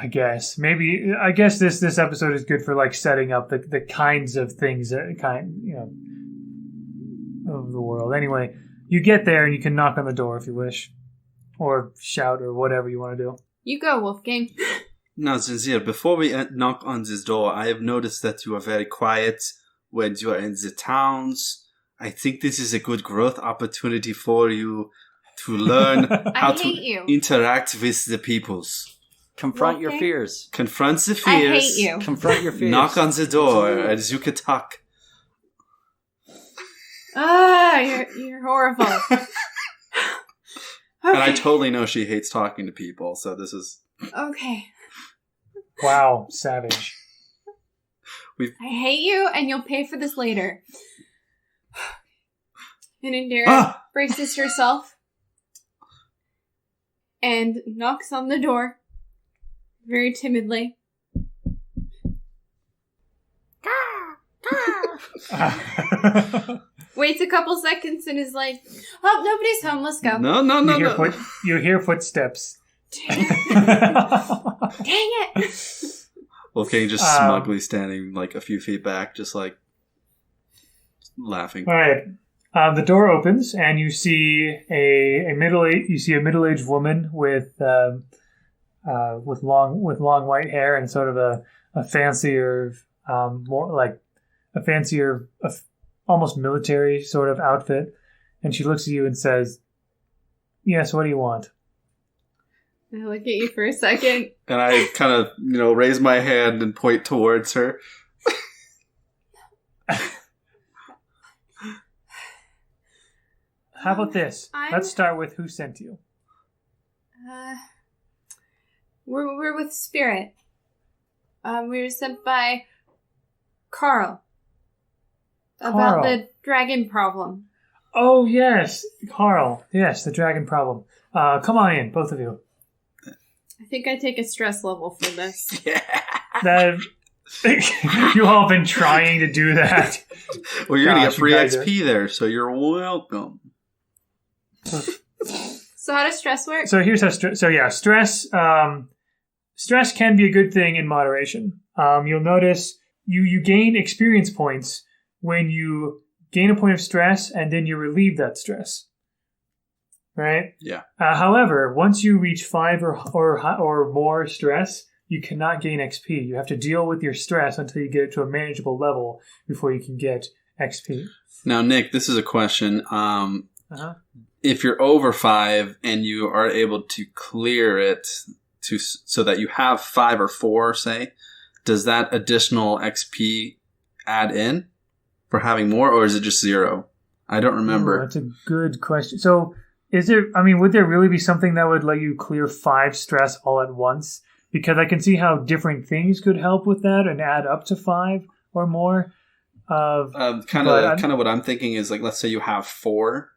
I guess this episode is good for like setting up the kinds of things that of the world. Anyway, you get there and you can knock on the door if you wish, or shout or whatever you want to do. You go, Wolfgang. Now, Zinzir, before we knock on this door, I have noticed that you are very quiet when you are in the towns. I think this is a good growth opportunity for you to learn how to interact with the peoples. Confront your fears. Confront the fears. I hate you. Confront your fears. Knock on the door as you can talk. You're horrible. Okay. And I totally know she hates talking to people, so this is... Okay. Wow, savage. I hate you, and you'll pay for this later. And Indira braces herself and knocks on the door very timidly. Waits a couple seconds and is like, "Oh, nobody's home. Let's go." No. You hear footsteps. Dang it! Wolfgang just smugly standing like a few feet back, just like laughing. All right. The door opens and you see a middle-aged woman with long white hair and sort of a fancier almost military sort of outfit, and she looks at you and says, "Yes, what do you want?" I look at you for a second. And I kind of, raise my hand and point towards her. How about this? Let's start with who sent you. We're with Spirit. We were sent by Carl. About the dragon problem. Oh, yes. Carl. Yes, the dragon problem. Come on in, both of you. I think I take a stress level for this. Yeah. You all been trying to do that. Well, you're going to get free XP there, so you're welcome. So how does stress work? So here's how stress stress can be a good thing in moderation. You'll notice you gain experience points when you gain a point of stress and then you relieve that stress. Right? Yeah. However, once you reach 5 or more stress, you cannot gain XP. You have to deal with your stress until you get it to a manageable level before you can get XP. Now, Nick, this is a question. If you're over 5 and you are able to clear it so that you have 5 or 4, say, does that additional XP add in for having more, or is it just 0? I don't remember. That's a good question. So, would there really be something that would let you clear 5 stress all at once? Because I can see how different things could help with that and add up to 5 or more. Kind of what I'm thinking is, like, let's say you have 4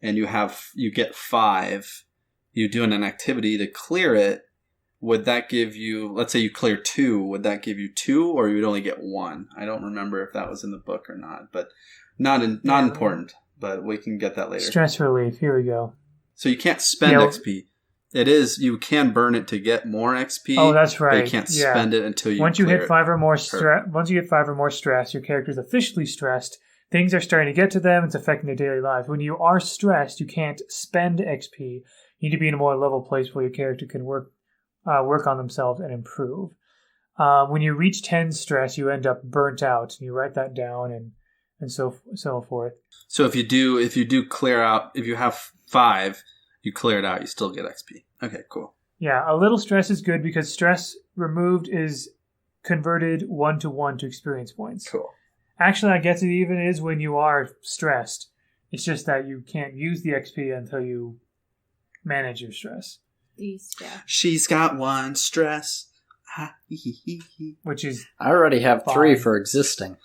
and you get 5, you do an activity to clear it. Would that give you, let's say you clear 2, would that give you 2, or you would only get 1? I don't remember if that was in the book or not, but not important, but we can get that later. Stress relief, here we go. So you can't spend XP. It is, you can burn it to get more XP. Oh, that's right. But you can't spend it until you Once you hit 5 or more stress, your character is officially stressed. Things are starting to get to them. It's affecting their daily lives. When you are stressed, you can't spend XP. You need to be in a more level place where your character can work on themselves and improve. When you reach 10 stress, you end up burnt out. You write that down and so forth. So if you do clear out, if you have 5, you clear it out, you still get XP. Okay, cool. Yeah, a little stress is good because stress removed is converted 1-to-1 to experience points. Cool. Actually, I guess it even is when you are stressed. It's just that you can't use the XP until you manage your stress. She's got 1 stress. Which is... I already have 3 for existing.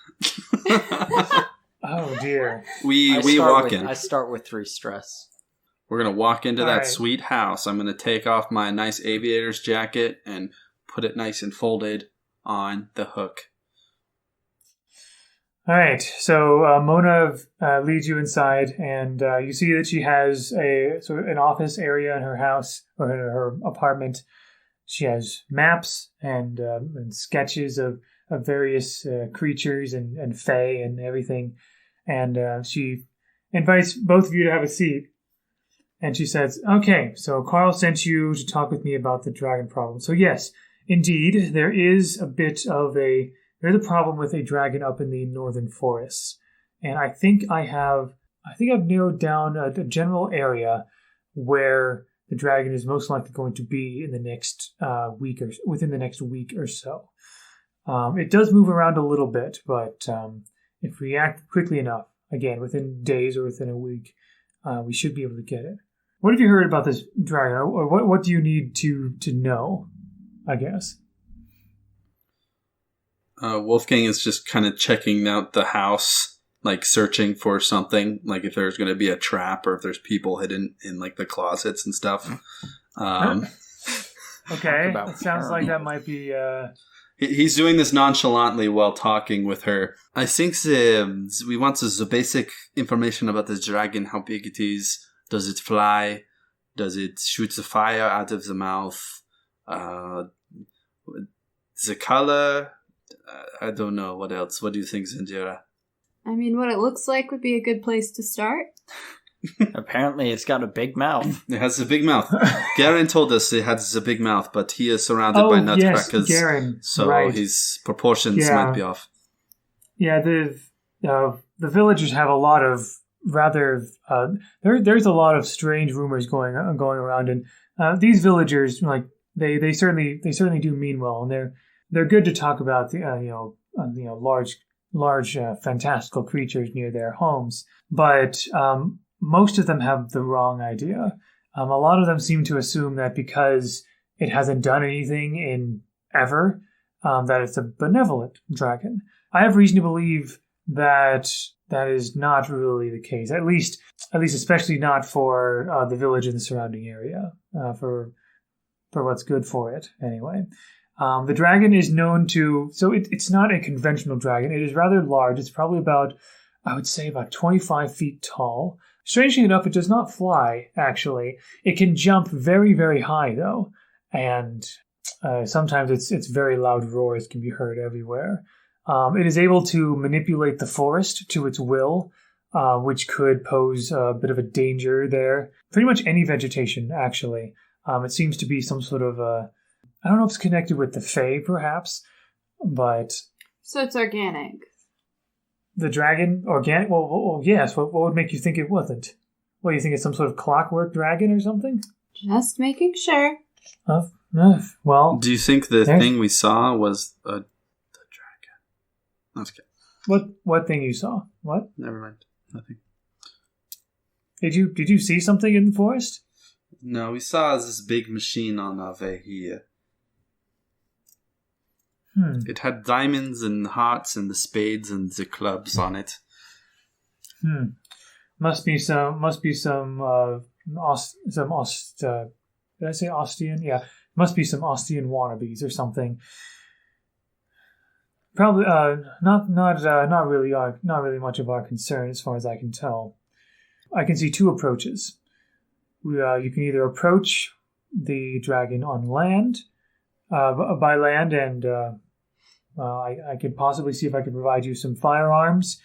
Oh, dear. We walk in. I start with 3 stress. We're going to walk into that sweet house. I'm going to take off my nice aviator's jacket and put it nice and folded on the hook. All right. So Mona leads you inside, and you see that she has an office area in her house or in her apartment. She has maps and sketches of various creatures and fae and everything. And she invites both of you to have a seat. And she says, okay, so Carl sent you to talk with me about the dragon problem. So yes, indeed, there's a problem with a dragon up in the northern forests. And I think I've narrowed down a general area where the dragon is most likely going to be in the next within the next week or so. It does move around a little bit, but if we act quickly enough, again, within days or within a week, we should be able to get it. What have you heard about this dragon, or what do you need to know, I guess? Wolfgang is just kind of checking out the house, like searching for something, like if there's going to be a trap or if there's people hidden in like the closets and stuff. Okay, it sounds like that might be... He's doing this nonchalantly while talking with her. I think we want the basic information about this dragon, how big it is. Does it fly? Does it shoot the fire out of the mouth? The color? I don't know. What else? What do you think, Zendira? I mean, what it looks like would be a good place to start. Apparently, it's got a big mouth. It has a big mouth. Garen told us it has a big mouth, but he is surrounded by nutcrackers. Yes, Garen. So right. his proportions might be off. Yeah, the villagers have a lot of rather... there's a lot of strange rumors going around, and these villagers, like they certainly do mean well, and they're good to talk about the large fantastical creatures near their homes, but most of them have the wrong idea. A lot of them seem to assume that because it hasn't done anything in ever, that it's a benevolent dragon. I have reason to believe that is not really the case. At least especially not for the village in the surrounding area. For what's good for it, anyway. The dragon is known to... So it's not a conventional dragon. It is rather large. It's probably about 25 feet tall. Strangely enough, it does not fly, actually. It can jump very, very high, though. And sometimes its very loud roars can be heard everywhere. It is able to manipulate the forest to its will, which could pose a bit of a danger there. Pretty much any vegetation, actually. It seems to be some sort of a... I don't know if it's connected with the Fae, perhaps, but... So it's organic. The dragon? Organic? Well yes. What would make you think it wasn't? What, you think it's some sort of clockwork dragon or something? Just making sure. Well... Do you think the thing we saw was the dragon? Okay. What thing you saw? What? Never mind. Nothing. Did you see something in the forest? No, we saw this big machine on our way here. It had diamonds and hearts and the spades and the clubs on it. Must be some did I say Ostian? Yeah. Must be some Ostian wannabes or something. Probably not really much of our concern as far as I can tell. I can see two approaches. You can either approach the dragon on land, by land, and I could possibly see if I could provide you some firearms,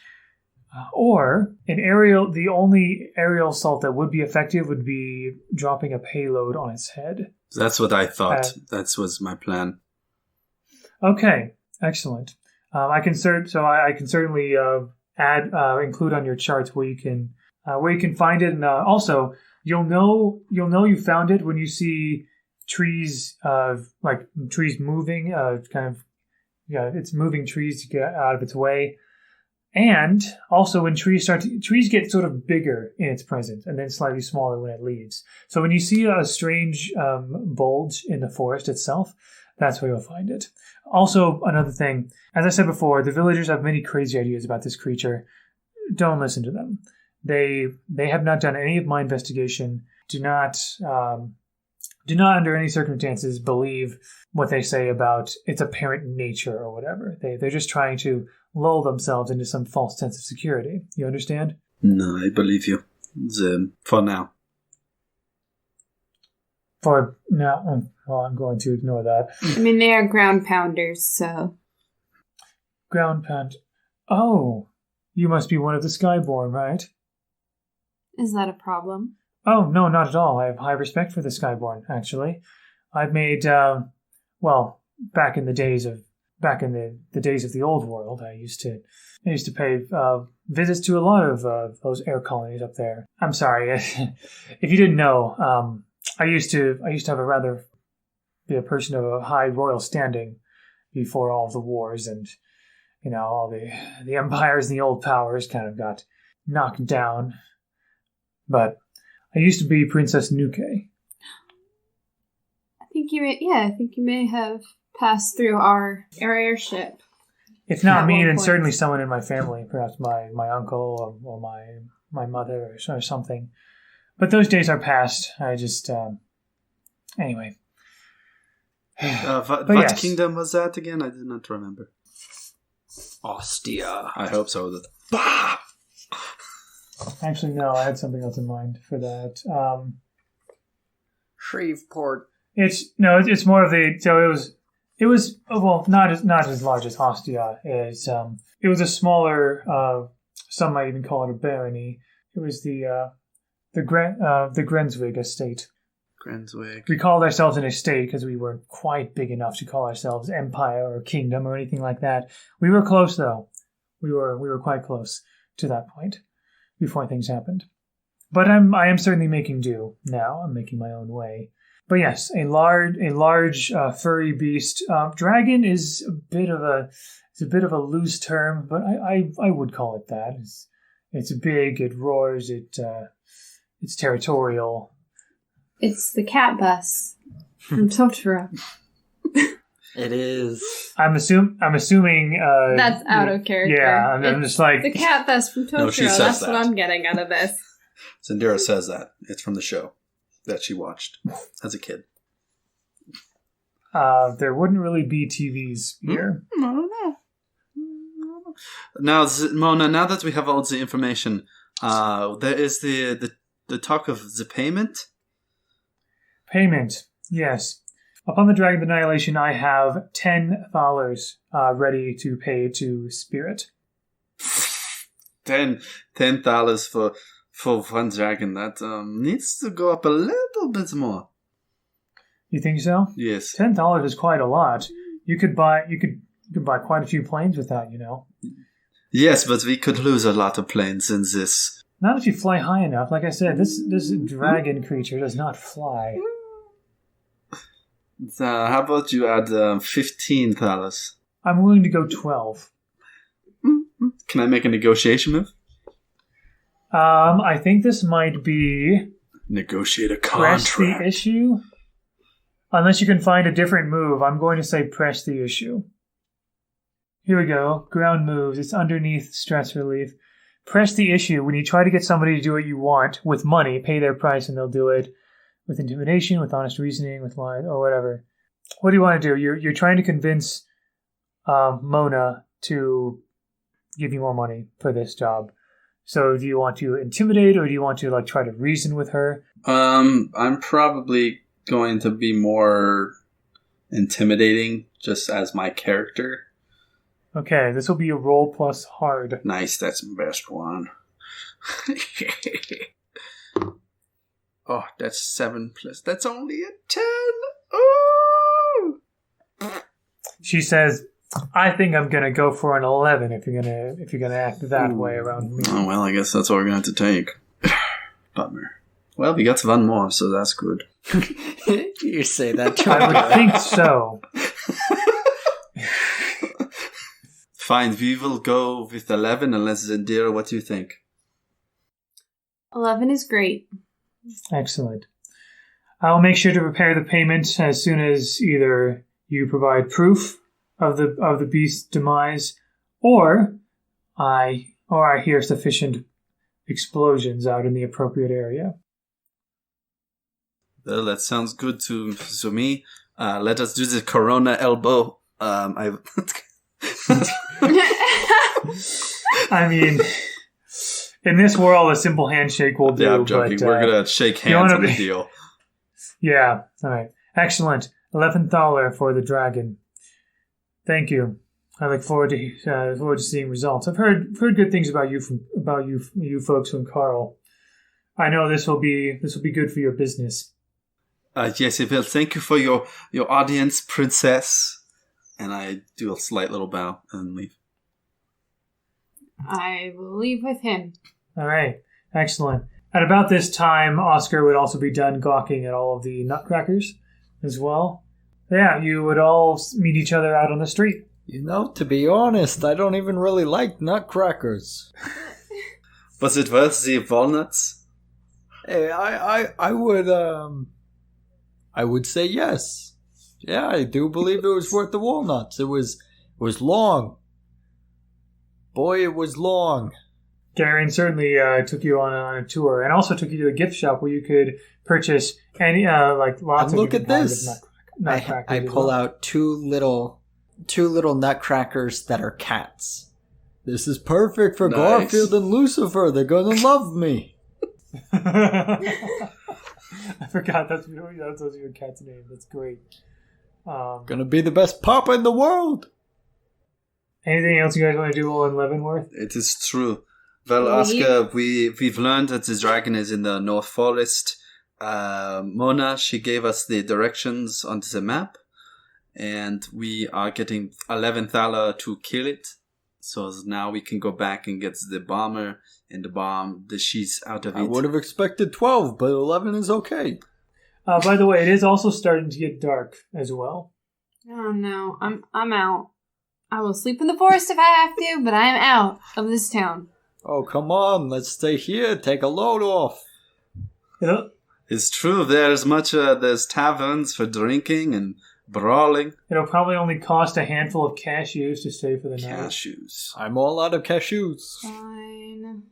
or the only aerial assault that would be effective would be dropping a payload on its head. That's what I thought. That was my plan. Okay, excellent. I can certainly include on your charts where you can find it, and also. You'll know you found it when you see trees, like trees moving, it's moving trees to get out of its way. And also when trees get sort of bigger in its presence and then slightly smaller when it leaves. So when you see a strange bulge in the forest itself, that's where you'll find it. Also, another thing, as I said before, the villagers have many crazy ideas about this creature. Don't listen to them. They have not done any of my investigation. Do not under any circumstances believe what they say about its apparent nature or whatever. They're just trying to lull themselves into some false sense of security. You understand? No, I believe you. For now. For now, well, I'm going to ignore that. I mean, they are ground pounders, so... Ground pound. Oh, you must be one of the Skyborn, right? Is that a problem? Oh, no, not at all. I have high respect for the Skyborn, actually. I've made, back in the days of the old world, I used to pay visits to a lot of those air colonies up there. I'm sorry, if you didn't know, I used to have be a person of a high royal standing before all of the wars, and all the empires and the old powers kind of got knocked down. But I used to be Princess Nuke. I think you may have passed through our airship. If not me, then point. certainly someone in my family, perhaps my uncle or my mother or something. But those days are past. I just anyway. What yes. kingdom was that again? I did not remember. Ostia. I hope so. Actually, no, I had something else in mind for that. Shreveport. It's more of the, so it was well, not as large as Ostia is. It was a smaller, some might even call it a barony. It was the Grenswig estate. Grenswig. We called ourselves an estate because we weren't quite big enough to call ourselves empire or kingdom or anything like that. We were close though. We were quite close to that point before things happened. But I am certainly making do now. I'm making my own way. But yes, a large furry beast. Dragon is a bit of a loose term, but I would call it that. It's big. It roars. It's territorial. It's the cat bus from Totoro. It is. I'm assuming. That's out of character. Yeah, I'm just like the cat bust from Totoro. No, she says That's that. what I'm getting out of this. Zendira says that. It's from the show that she watched as a kid. There wouldn't really be TVs here. I don't know. Now, Mona, now that we have all the information, there is the talk of the payment. Payment, yes. Upon the Dragon of Annihilation, I have $10 ready to pay to Spirit. $10 for one dragon. That needs to go up a little bit more. You think so? Yes. $10 is quite a lot. You could buy quite a few planes with that, Yes, but we could lose a lot of planes in this. Not if you fly high enough. Like I said, this dragon creature does not fly. How about you add $15? I'm willing to go 12. Can I make a negotiation move? I think this might be Negotiate a press contract. the issue. Unless you can find a different move, I'm going to say press the issue. Here we go. Ground moves. It's underneath stress relief. Press the issue. When you try to get somebody to do what you want with money, pay their price and they'll do it. With intimidation, with honest reasoning, with lies, or whatever. What do you want to do? You're trying to convince Mona to give you more money for this job. So do you want to intimidate, or do you want to try to reason with her? I'm probably going to be more intimidating, just as my character. Okay, this will be a roll plus hard. Nice, that's my best one. Oh, that's 7 plus. That's only a 10. Oh! She says, "I think I'm gonna go for an 11 if you're gonna act that way around me." Oh well, I guess that's what we're going to have to take. Bummer. Well, we got one more, so that's good. You say that. I would think so. Fine, we will go with 11 unless Zendira, what do you think? 11 is great. Excellent. I'll make sure to prepare the payment as soon as either you provide proof of the beast's demise, or I hear sufficient explosions out in the appropriate area. Well, that sounds good to me. Let us do the Corona elbow. I mean, in this world, a simple handshake will do. Yeah, I'm joking. But, we're gonna shake hands on the deal. Yeah. All right. Excellent. $11 for the dragon. Thank you. I look forward to seeing results. I've heard good things about you folks from Carl. I know this will be good for your business. Yes, it will. Thank you for your audience, princess. And I do a slight little bow and leave. I will leave with him. All right. Excellent. At about this time, Oscar would also be done gawking at all of the nutcrackers as well. Yeah, you would all meet each other out on the street. You know, to be honest, I don't even really like nutcrackers. Was it worth the walnuts? Hey, I would say yes. Yeah, I do believe it was worth the walnuts. It was long. Boy, it was long. Garen certainly took you on a tour, and also took you to a gift shop where you could purchase any lots and of look at different this. kinds of nutcrackers. I as pull well. out two little nutcrackers that are cats. This is perfect for Nice. Garfield and Lucifer. They're gonna love me. I forgot that's your cat's name. That's great. Gonna be the best papa in the world. Anything else you guys want to do while in Leavenworth? It is true. Well, Leave. Oscar, we've learned that the dragon is in the North Forest. Mona, she gave us the directions on the map, and we are getting 11 thaler to kill it. So now we can go back and get the bomber and the sheets out of it. I would have expected 12, but 11 is okay. By the way, it is also starting to get dark as well. Oh no, I'm out. I will sleep in the forest if I have to, but I am out of this town. Oh, come on. Let's stay here. Take a load off. It'll, It's true. There's taverns for drinking and brawling. it'll probably only cost a handful of cashews to stay for the night. Cashews. I'm all out of cashews. Fine.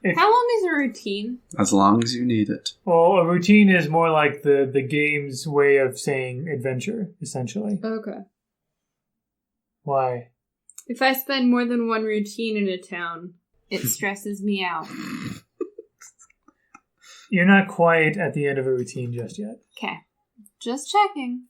If- How long is a routine? As long as you need it. Well, a routine is more like the game's way of saying adventure, essentially. Okay. Why? If I spend more than one routine in a town, it stresses me out. You're not quite at the end of a routine just yet. Okay. Just checking.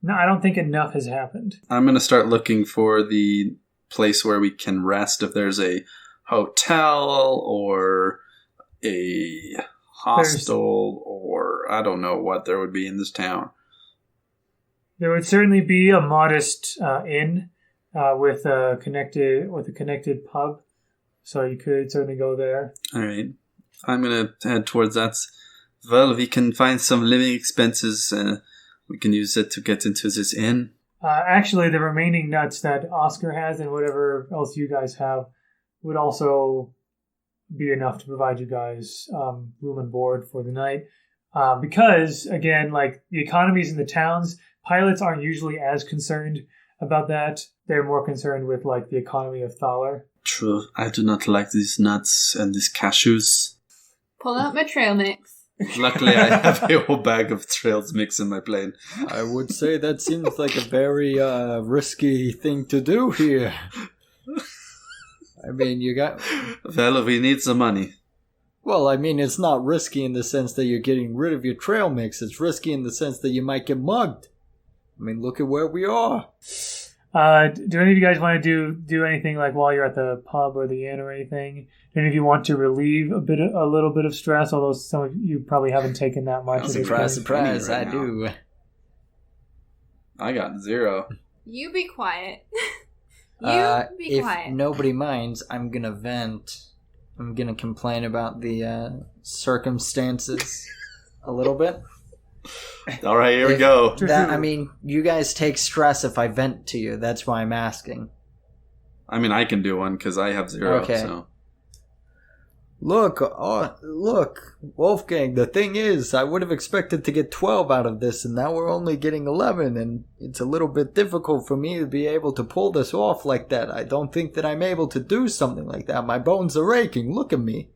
No, I don't think enough has happened. I'm going to start looking for the place where we can rest. If there's a hotel or a hostel or I don't know what there would be in this town. There would certainly be a modest inn with a connected pub, so you could certainly go there. All right. I'm going to head towards that. Well, we can find some living expenses. We can use it to get into this inn. Actually, the remaining nuts that Oscar has and whatever else you guys have would also be enough to provide you guys room and board for the night. Because, again, like the economies in the towns, pilots aren't usually as concerned about that. They're more concerned with like the economy of Thaler. True. I do not like these nuts and these cashews. Pull out my trail mix. Luckily, I have a whole bag of trails mix in my plane. I would say that seems like a very risky thing to do here. I mean, you got... Well, we need some money. Well, I mean, it's not risky in the sense that you're getting rid of your trail mix. It's risky in the sense that you might get mugged. I mean, look at where we are. Do any of you guys want to do anything like while you're at the pub or the inn or anything? Do any of you want to relieve a little bit of stress? Although some of you probably haven't taken that much. at this Surprise, point. surprise, Right I now. do. I got 0. You be quiet. You be If quiet. nobody minds, I'm gonna vent. I'm gonna complain about the circumstances a little bit. All right, here we go. That, I mean, you guys take stress if I vent to you. That's why I'm asking. I mean, I can do one because I have 0. Okay. So. Look, Wolfgang, the thing is, I would have expected to get 12 out of this, and now we're only getting 11, and it's a little bit difficult for me to be able to pull this off like that. I don't think that I'm able to do something like that. My bones are aching. Look at me.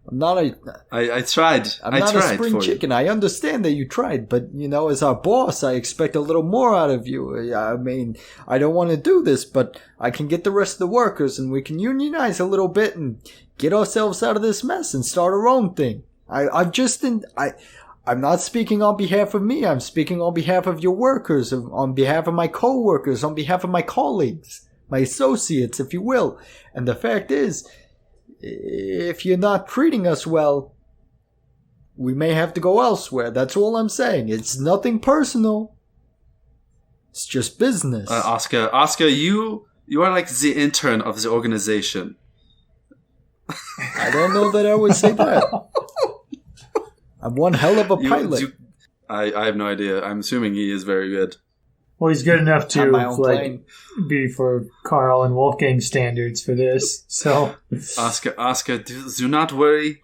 I'm not a... I tried. I'm not a spring for chicken. I understand that you tried, but, you know, as our boss, I expect a little more out of you. I mean, I don't want to do this, but I can get the rest of the workers, and we can unionize a little bit and get ourselves out of this mess and start our own thing. I'm not speaking on behalf of me. I'm speaking on behalf of your workers, on behalf of my co-workers, on behalf of my colleagues, my associates, if you will. And the fact is, if you're not treating us well, we may have to go elsewhere. That's all I'm saying. It's nothing personal. It's just business. Oscar, you are like the intern of the organization. I don't know that I would say that. I'm one hell of a pilot. I have no idea. I'm assuming he is very good. Well, he's good enough to my own plane. be for Carl and Wolfgang standards for this. So, Oscar, do not worry.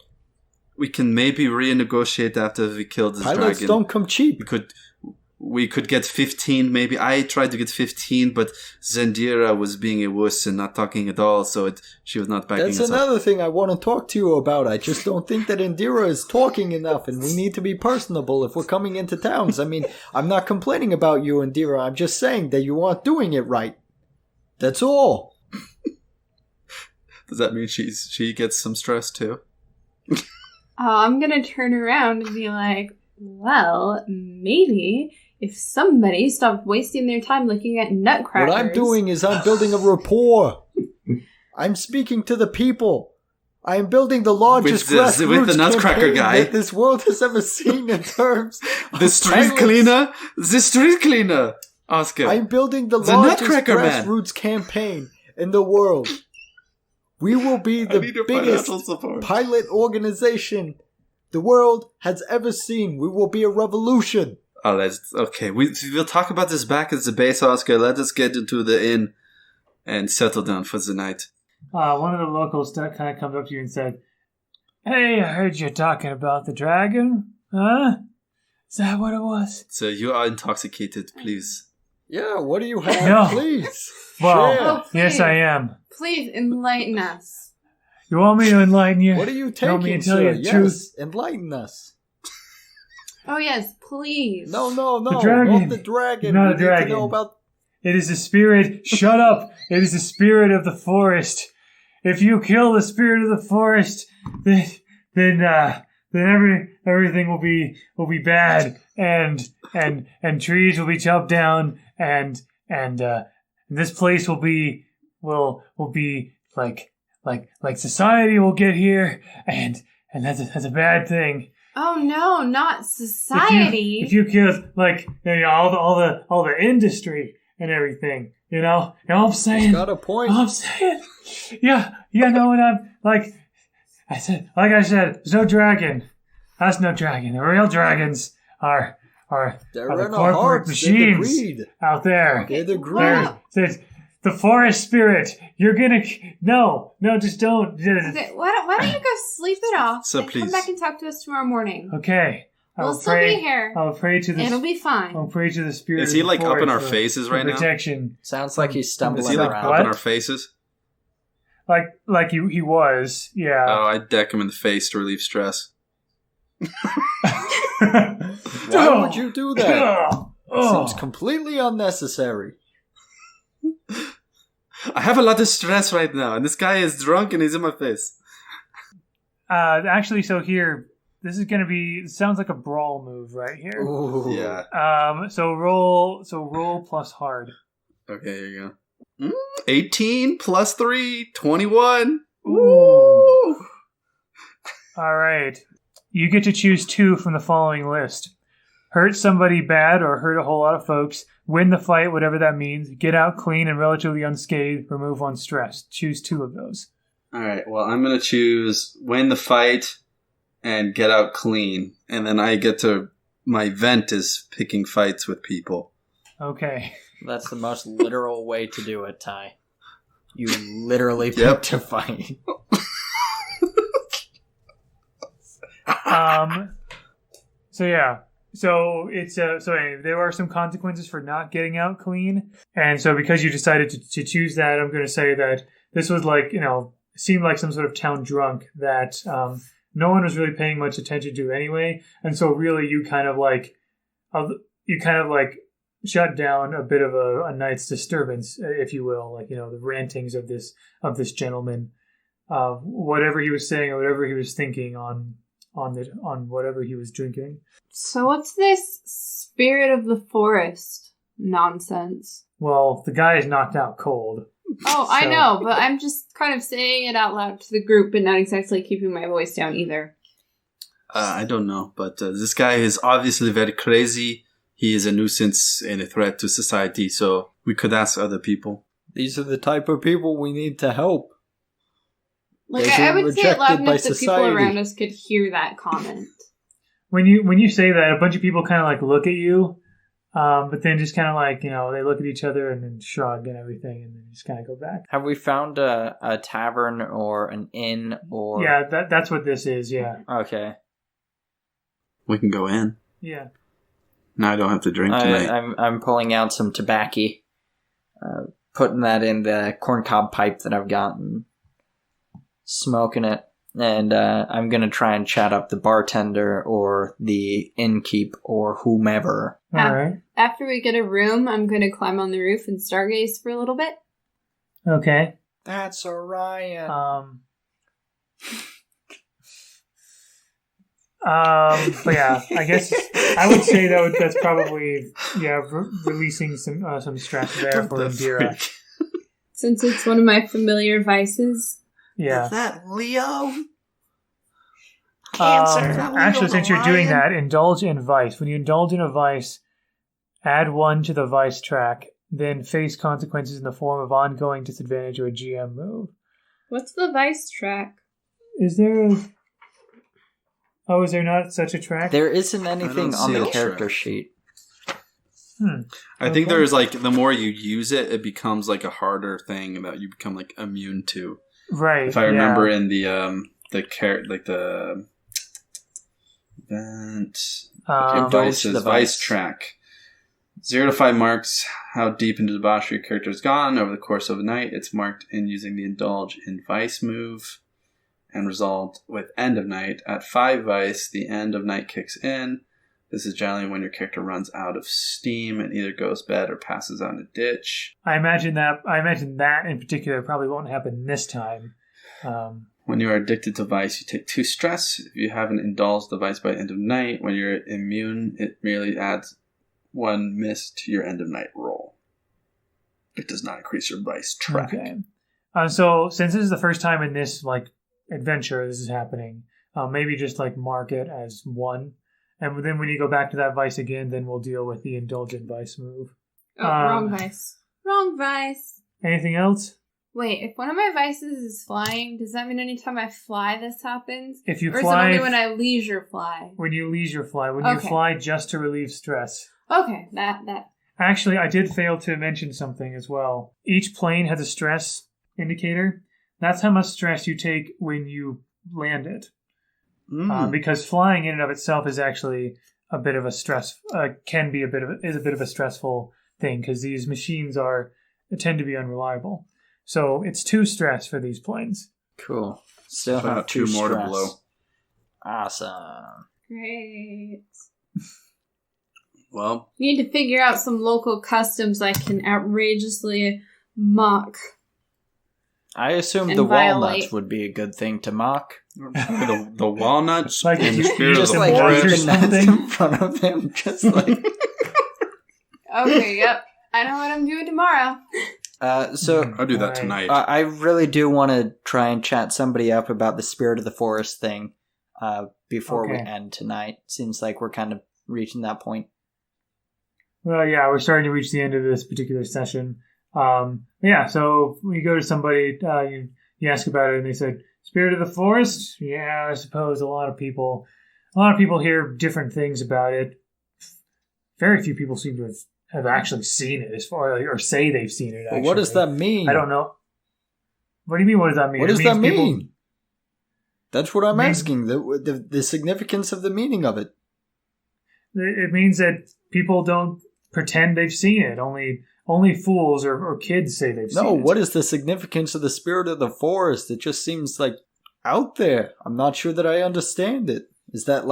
We can maybe renegotiate after we kill this Pilots dragon. don't come cheap. We could get 15, maybe. I tried to get 15, but Zendira was being a wuss and not talking at all, so she was not backing us That's up. another thing I want to talk to you about. I just don't think that Indira is talking enough, and we need to be personable if we're coming into towns. I mean, I'm not complaining about you, Indira. I'm just saying that you aren't doing it right. That's all. Does that mean she gets some stress too? I'm gonna turn around and be like, well, maybe if somebody stopped wasting their time looking at nutcrackers. What I'm doing is I'm building a rapport. I'm speaking to the people. I am building the largest grassroots with the nutcracker campaign guy that this world has ever seen in terms The of street pilots. cleaner, Oscar. I'm building the The largest Nutcracker Man. grassroots campaign in the world. We will be I need the your biggest financial support. pilot organization the world has ever seen. We will be a revolution. Oh, that's okay. We'll talk about this back at the base, Oscar. Let us get into the inn and settle down for the night. one of the locals kind of comes up to you and said, "Hey, I heard you talking about the dragon. Huh? Is that what it was?" So you are intoxicated, please. Yeah, what do you have? No. Please. Well, share. Oh, yes, please. I am. Please enlighten us. You want me to enlighten you? What are you You want me taking, to tell sir? you the truth? Yes, enlighten us. Oh yes, please. No, The dragon. not the dragon. Not we a need to dragon. know about... It is the spirit. Shut up! It is the spirit of the forest. If you kill the spirit of the forest, then everything will be bad, and trees will be chopped down, and this place will be like society will get here, and that's a bad thing. Oh no, not society. If you kill all the industry and everything, you know what I'm saying? He's got a point. I'm saying, yeah, no, and I'm like I said, there's no dragon. That's no dragon. The real dragons are They're the in our corporate hearts. They're the machines greed. out there. They're the greed. Wow. There's the forest spirit. You're gonna no, just don't. Okay, why don't you go sleep it off So and please. come back and talk to us tomorrow morning? Okay, We'll still be here. I'll pray to the. It'll be fine. I'll pray to the spirit. Is he of the like up in our forest for- faces for right now? protection. Sounds like he's Is stumbling he like around. up What? in our faces? Like he was, yeah. Oh, I'd deck him in the face to relieve stress. Why would you do that? Oh. Seems completely unnecessary. I have a lot of stress right now, and this guy is drunk and he's in my face. Actually, so here, this is gonna be. It sounds like a brawl move right here. Ooh. Yeah. So roll plus hard. Okay, here you go. 18 plus 3, 21. Ooh. All right. You get to choose 2 from the following list. Hurt somebody bad or hurt a whole lot of folks. Win the fight, whatever that means. Get out clean and relatively unscathed. Remove one stress. Choose 2 of those. All right, well, I'm going to choose win the fight and get out clean. And then I get to... My vent is picking fights with people. Okay. That's the most literal way to do it, Ty. You literally picked Yep. a fight. So yeah. So it's so anyway, there are some consequences for not getting out clean, and so because you decided to choose that, I'm going to say that this was like seemed like some sort of town drunk that no one was really paying much attention to anyway, and so really you kind of like shut down a bit of a night's disturbance, if you will, like the rantings of this gentleman, whatever he was saying or whatever he was thinking on whatever he was drinking. So what's this spirit of the forest nonsense? Well, the guy is knocked out cold. Oh, I know, but I'm just kind of saying it out loud to the group, but not exactly keeping my voice down either. I don't know, but this guy is obviously very crazy. He is a nuisance and a threat to society, so we could ask other people. These are the type of people we need to help. Like, They're I being would say it loud rejected by enough that people society. around us could hear that comment. When you say that, a bunch of people kind of like look at you, but then just kind of like, they look at each other and then shrug and everything, and then just kind of go back. Have we found a tavern or an inn or? Yeah, that's what this is. Yeah. Okay. We can go in. Yeah. Now I don't have to drink tonight. I'm pulling out some tobacco, putting that in the corncob pipe that I've gotten, smoking it, and I'm gonna try and chat up the bartender or the innkeep or whomever. All right. After we get a room, I'm going to climb on the roof and stargaze for a little bit. Okay. That's Orion. But yeah, I guess I would say that's probably releasing some stress there for Indira. Since it's one of my familiar vices. Yeah. Is that Leo? Actually, since you're doing that, indulge in vice. When you indulge in a vice, add 1 to the vice track, then face consequences in the form of ongoing disadvantage or a GM move. What's the vice track? Is there is there not such a track? There isn't anything on the see a character track. sheet. I think there's like, the more you use it, it becomes like a harder thing that you become like immune to. Right. If I remember in the event The vice track. 0 to 5 marks how deep into debauchery your character has gone over the course of a night. It's marked in using the indulge in vice move and resolved with end of night. At 5 vice, the end of night kicks in. This is generally when your character runs out of steam and either goes bad or passes out in a ditch. I imagine that in particular probably won't happen this time. When you are addicted to vice, you take 2 stress. If you haven't indulged the vice by end of night, when you're immune, it merely adds 1 miss to your end of night roll. It does not increase your vice track. Okay. So since this is the first time in this adventure this is happening, maybe just mark it as 1. And then when you go back to that vice again, then we'll deal with the indulgent vice move. Oh, wrong vice. Wrong vice. Anything else? Wait, if one of my vices is flying, does that mean anytime I fly this happens? If you or fly, is it only when I leisure fly? When you leisure fly. When you Okay. fly just to relieve stress. Okay, that. Actually, I did fail to mention something as well. Each plane has a stress indicator. That's how much stress you take when you land it. Because flying in and of itself is actually a bit of a stress. Is a bit of a stressful thing because these machines tend to be unreliable. So it's 2 stress for these planes. Cool. Still So I have got 2 more stress. to blow. Awesome. Great. Well, Need to figure out some local customs I can outrageously mock. I assume And the violate. walnuts would be a good thing to mock. the walnuts Like, and the you spirit of just the like forest. your something? in front of them, just like. Okay, yep. I know what I'm doing tomorrow. So I'll do that Alright. tonight. I really do want to try and chat somebody up about the spirit of the forest thing before we Okay. end tonight. Seems like we're kind of reaching that point. Well, yeah, we're starting to reach the end of this particular session. So when you go to somebody, you ask about it, and they said, "Spirit of the forest." Yeah, I suppose a lot of people hear different things about it. Very few people seem to have actually seen it, as far or say they've seen it. But Actually. what does that mean? I don't know. What do you mean? What does that mean? What It does that means people- mean? That's what I'm Means- asking. The significance of the meaning of it. It means that people don't pretend they've seen it. Only fools or kids say they've seen it. No, what is the significance of the spirit of the forest? It just seems out there. I'm not sure that I understand it. Is that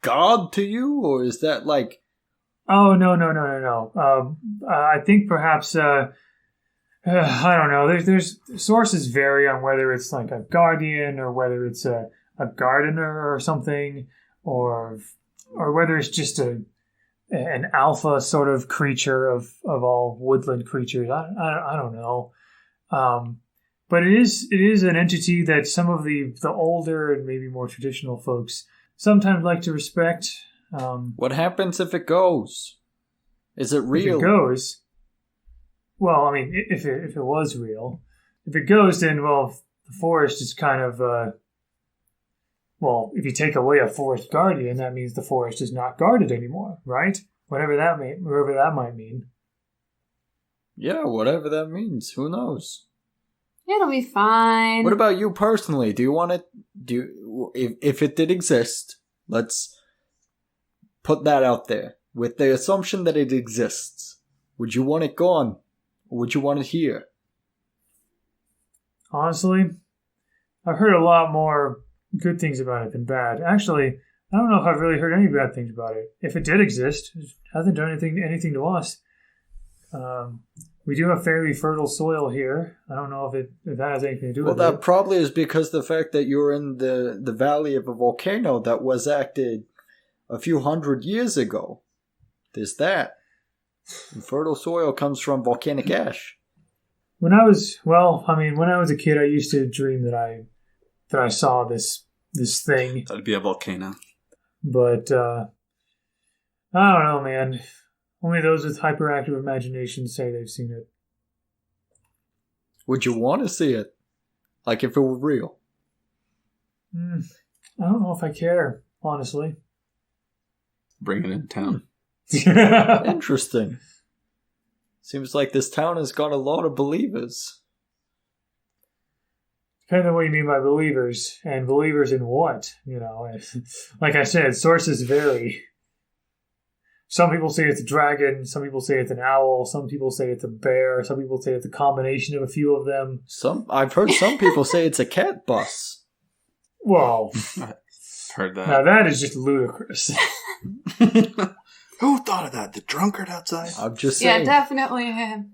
God to you, or is that Oh, no. I think perhaps, I don't know. There's sources vary on whether it's like a guardian or whether it's a gardener or something, or whether it's just an alpha sort of creature of all woodland creatures. I don't know. But it is an entity that some of the older and maybe more traditional folks sometimes like to respect. What happens if it goes? Is it real? If it goes, well, I mean, if it was real, if it goes, then well, the forest is kind of well, if you take away a forest guardian, that means the forest is not guarded anymore, right? Whatever that might mean. Yeah, whatever that means. Who knows? It'll be fine. What about you personally? Do you want it? If it did exist, let's put that out there with the assumption that it exists. Would you want it gone, or would you want it here? Honestly, I've heard a lot more good things about it than bad. Actually, I don't know if I've really heard any bad things about it. If it did exist, it hasn't done anything to us. We do have fairly fertile soil here. I don't know if that has anything to do with it. Well, that probably is because the fact that you're in the valley of a volcano that was active a few hundred years ago. There's that. And fertile soil comes from volcanic ash. When I was a kid, I used to dream that I saw this thing. That'd be a volcano. But I don't know, man. Only those with hyperactive imaginations say they've seen it. Would you want to see it? Like if it were real? I don't know if I care, honestly. Bring it in town. Interesting. Seems like this town has got a lot of believers. Depending on what you mean by believers, and believers in what, you know. Like I said, sources vary. Some people say it's a dragon, some people say it's an owl, some people say it's a bear, some people say it's a combination of a few of them. I've heard some people say it's a cat bus. Whoa. I've heard that. Now that is just ludicrous. Who thought of that? The drunkard outside? I'm just saying. Yeah, definitely him.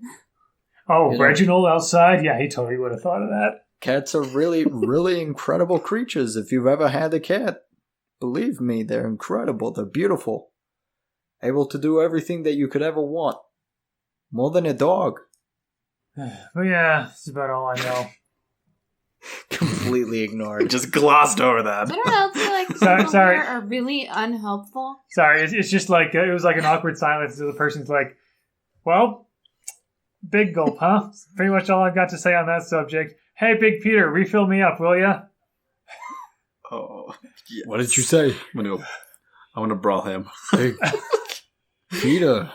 Oh, Yeah. Reginald outside? Yeah, he totally would have thought of that. Cats are really, really incredible creatures. If you've ever had a cat, believe me, they're incredible. They're beautiful. Able to do everything that you could ever want. More than a dog. But yeah, that's about all I know. Completely ignored. Just glossed over that. I don't know. I feel like Sorry, people sorry. here are really unhelpful. Sorry, it's just like, it was like an awkward silence. So the person's like, well, big gulp, huh? That's pretty much all I've got to say on that subject. Hey, Big Peter, refill me up, will ya? Oh, yes. What did you say? I want to brawl him. Big Peter,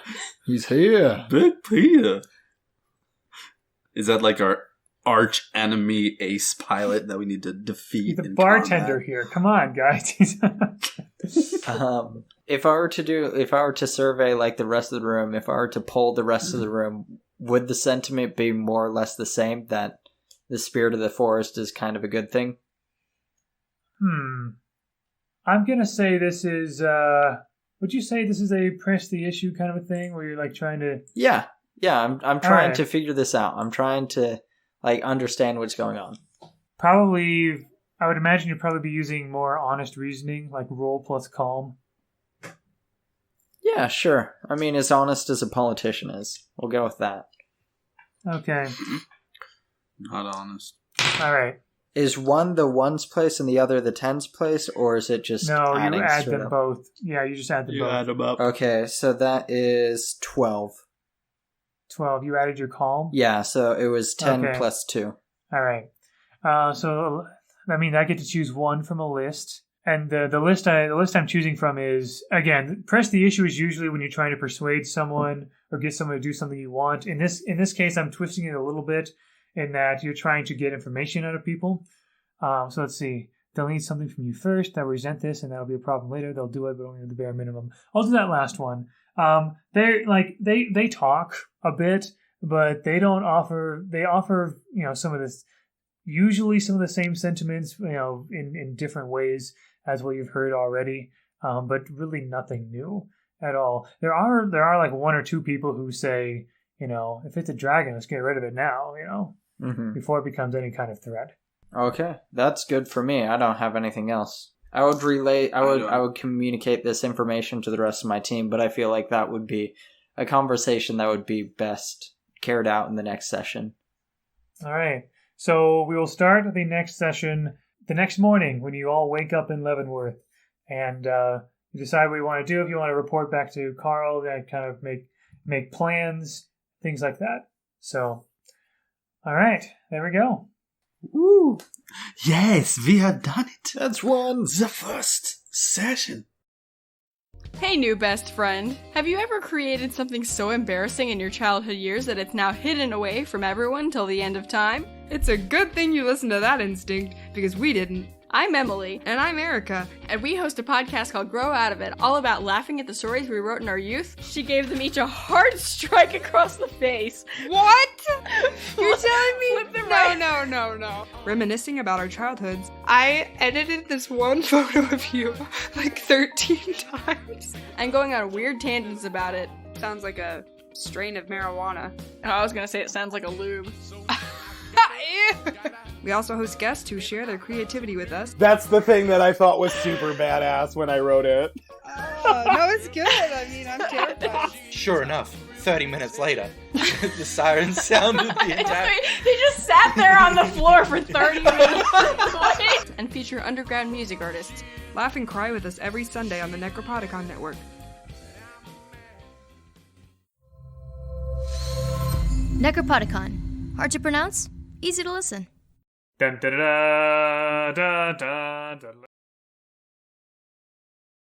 he's here. Big Peter. Is that like our arch enemy ace pilot that we need to defeat? The in bartender combat? here. Come on, guys. If I were to survey like the rest of the room, if I were to poll the rest of the room, would the sentiment be more or less the same, that the spirit of the forest is kind of a good thing? I'm gonna say this is, would you say this is a press the issue kind of a thing, where you're like trying to... Yeah, I'm trying right. to figure this out. I'm trying to like understand what's going on. Probably, I would imagine you'd probably be using more honest reasoning, like roll plus calm. Yeah, sure. I mean, as honest as a politician is. We'll go with that. Okay. Not honest. All right. Is one the ones place and the other the tens place, or is it just No, adding you add straight them up? both. Yeah, you just add them You both. add them up. Okay, so that is 12. 12. You added your calm? Yeah, so it was 10 Okay. plus 2. All right. So, I mean, I get to choose one from a list. And the list I'm choosing from is, again, press the issue is usually when you're trying to persuade someone or get someone to do something you want. In this case, I'm twisting it a little bit in that you're trying to get information out of people. So let's see. They'll need something from you first. They'll resent this, and that'll be a problem later. They'll do it, but only at the bare minimum. I'll do that last one. They talk a bit, but they don't offer. They offer some of this, usually some of the same sentiments in different ways as what you've heard already, but really nothing new at all. There are like one or two people who say, if it's a dragon, let's get rid of it now, before it becomes any kind of threat. Okay, that's good for me. I don't have anything else. I would communicate this information to the rest of my team, but I feel like that would be a conversation that would be best carried out in the next session. All right. So we will start the next session the next morning when you all wake up in Leavenworth, and you decide what you want to do. If you want to report back to Carl, then kind of make plans, things like that. So, all right, there we go. Woo! Yes, we have done it. That's one. The first session. Hey, new best friend. Have you ever created something so embarrassing in your childhood years that it's now hidden away from everyone till the end of time? It's a good thing you listened to that instinct, because we didn't. I'm Emily, And I'm Erica. and we host a podcast called Grow Out of It, all about laughing at the stories we wrote in our youth. She gave them each a hard strike across the face. What? You're telling me? Flip them right. No. Reminiscing about our childhoods, I edited this one photo of you like 13 times. And going on weird tangents about it. Sounds like a strain of marijuana. Oh, I was gonna say it sounds like a lube. We also host guests who share their creativity with us. That's the thing that I thought was super badass when I wrote it. No, it's good. I mean, I'm terrified. Sure enough, 30 minutes later, the siren sounded the entire... He just sat there on the floor for 30 minutes. And feature underground music artists. Laugh and cry with us every Sunday on the Necropodicon Network. Necropodicon. Hard to pronounce, easy to listen. Dun, da, da, da, da, da, da.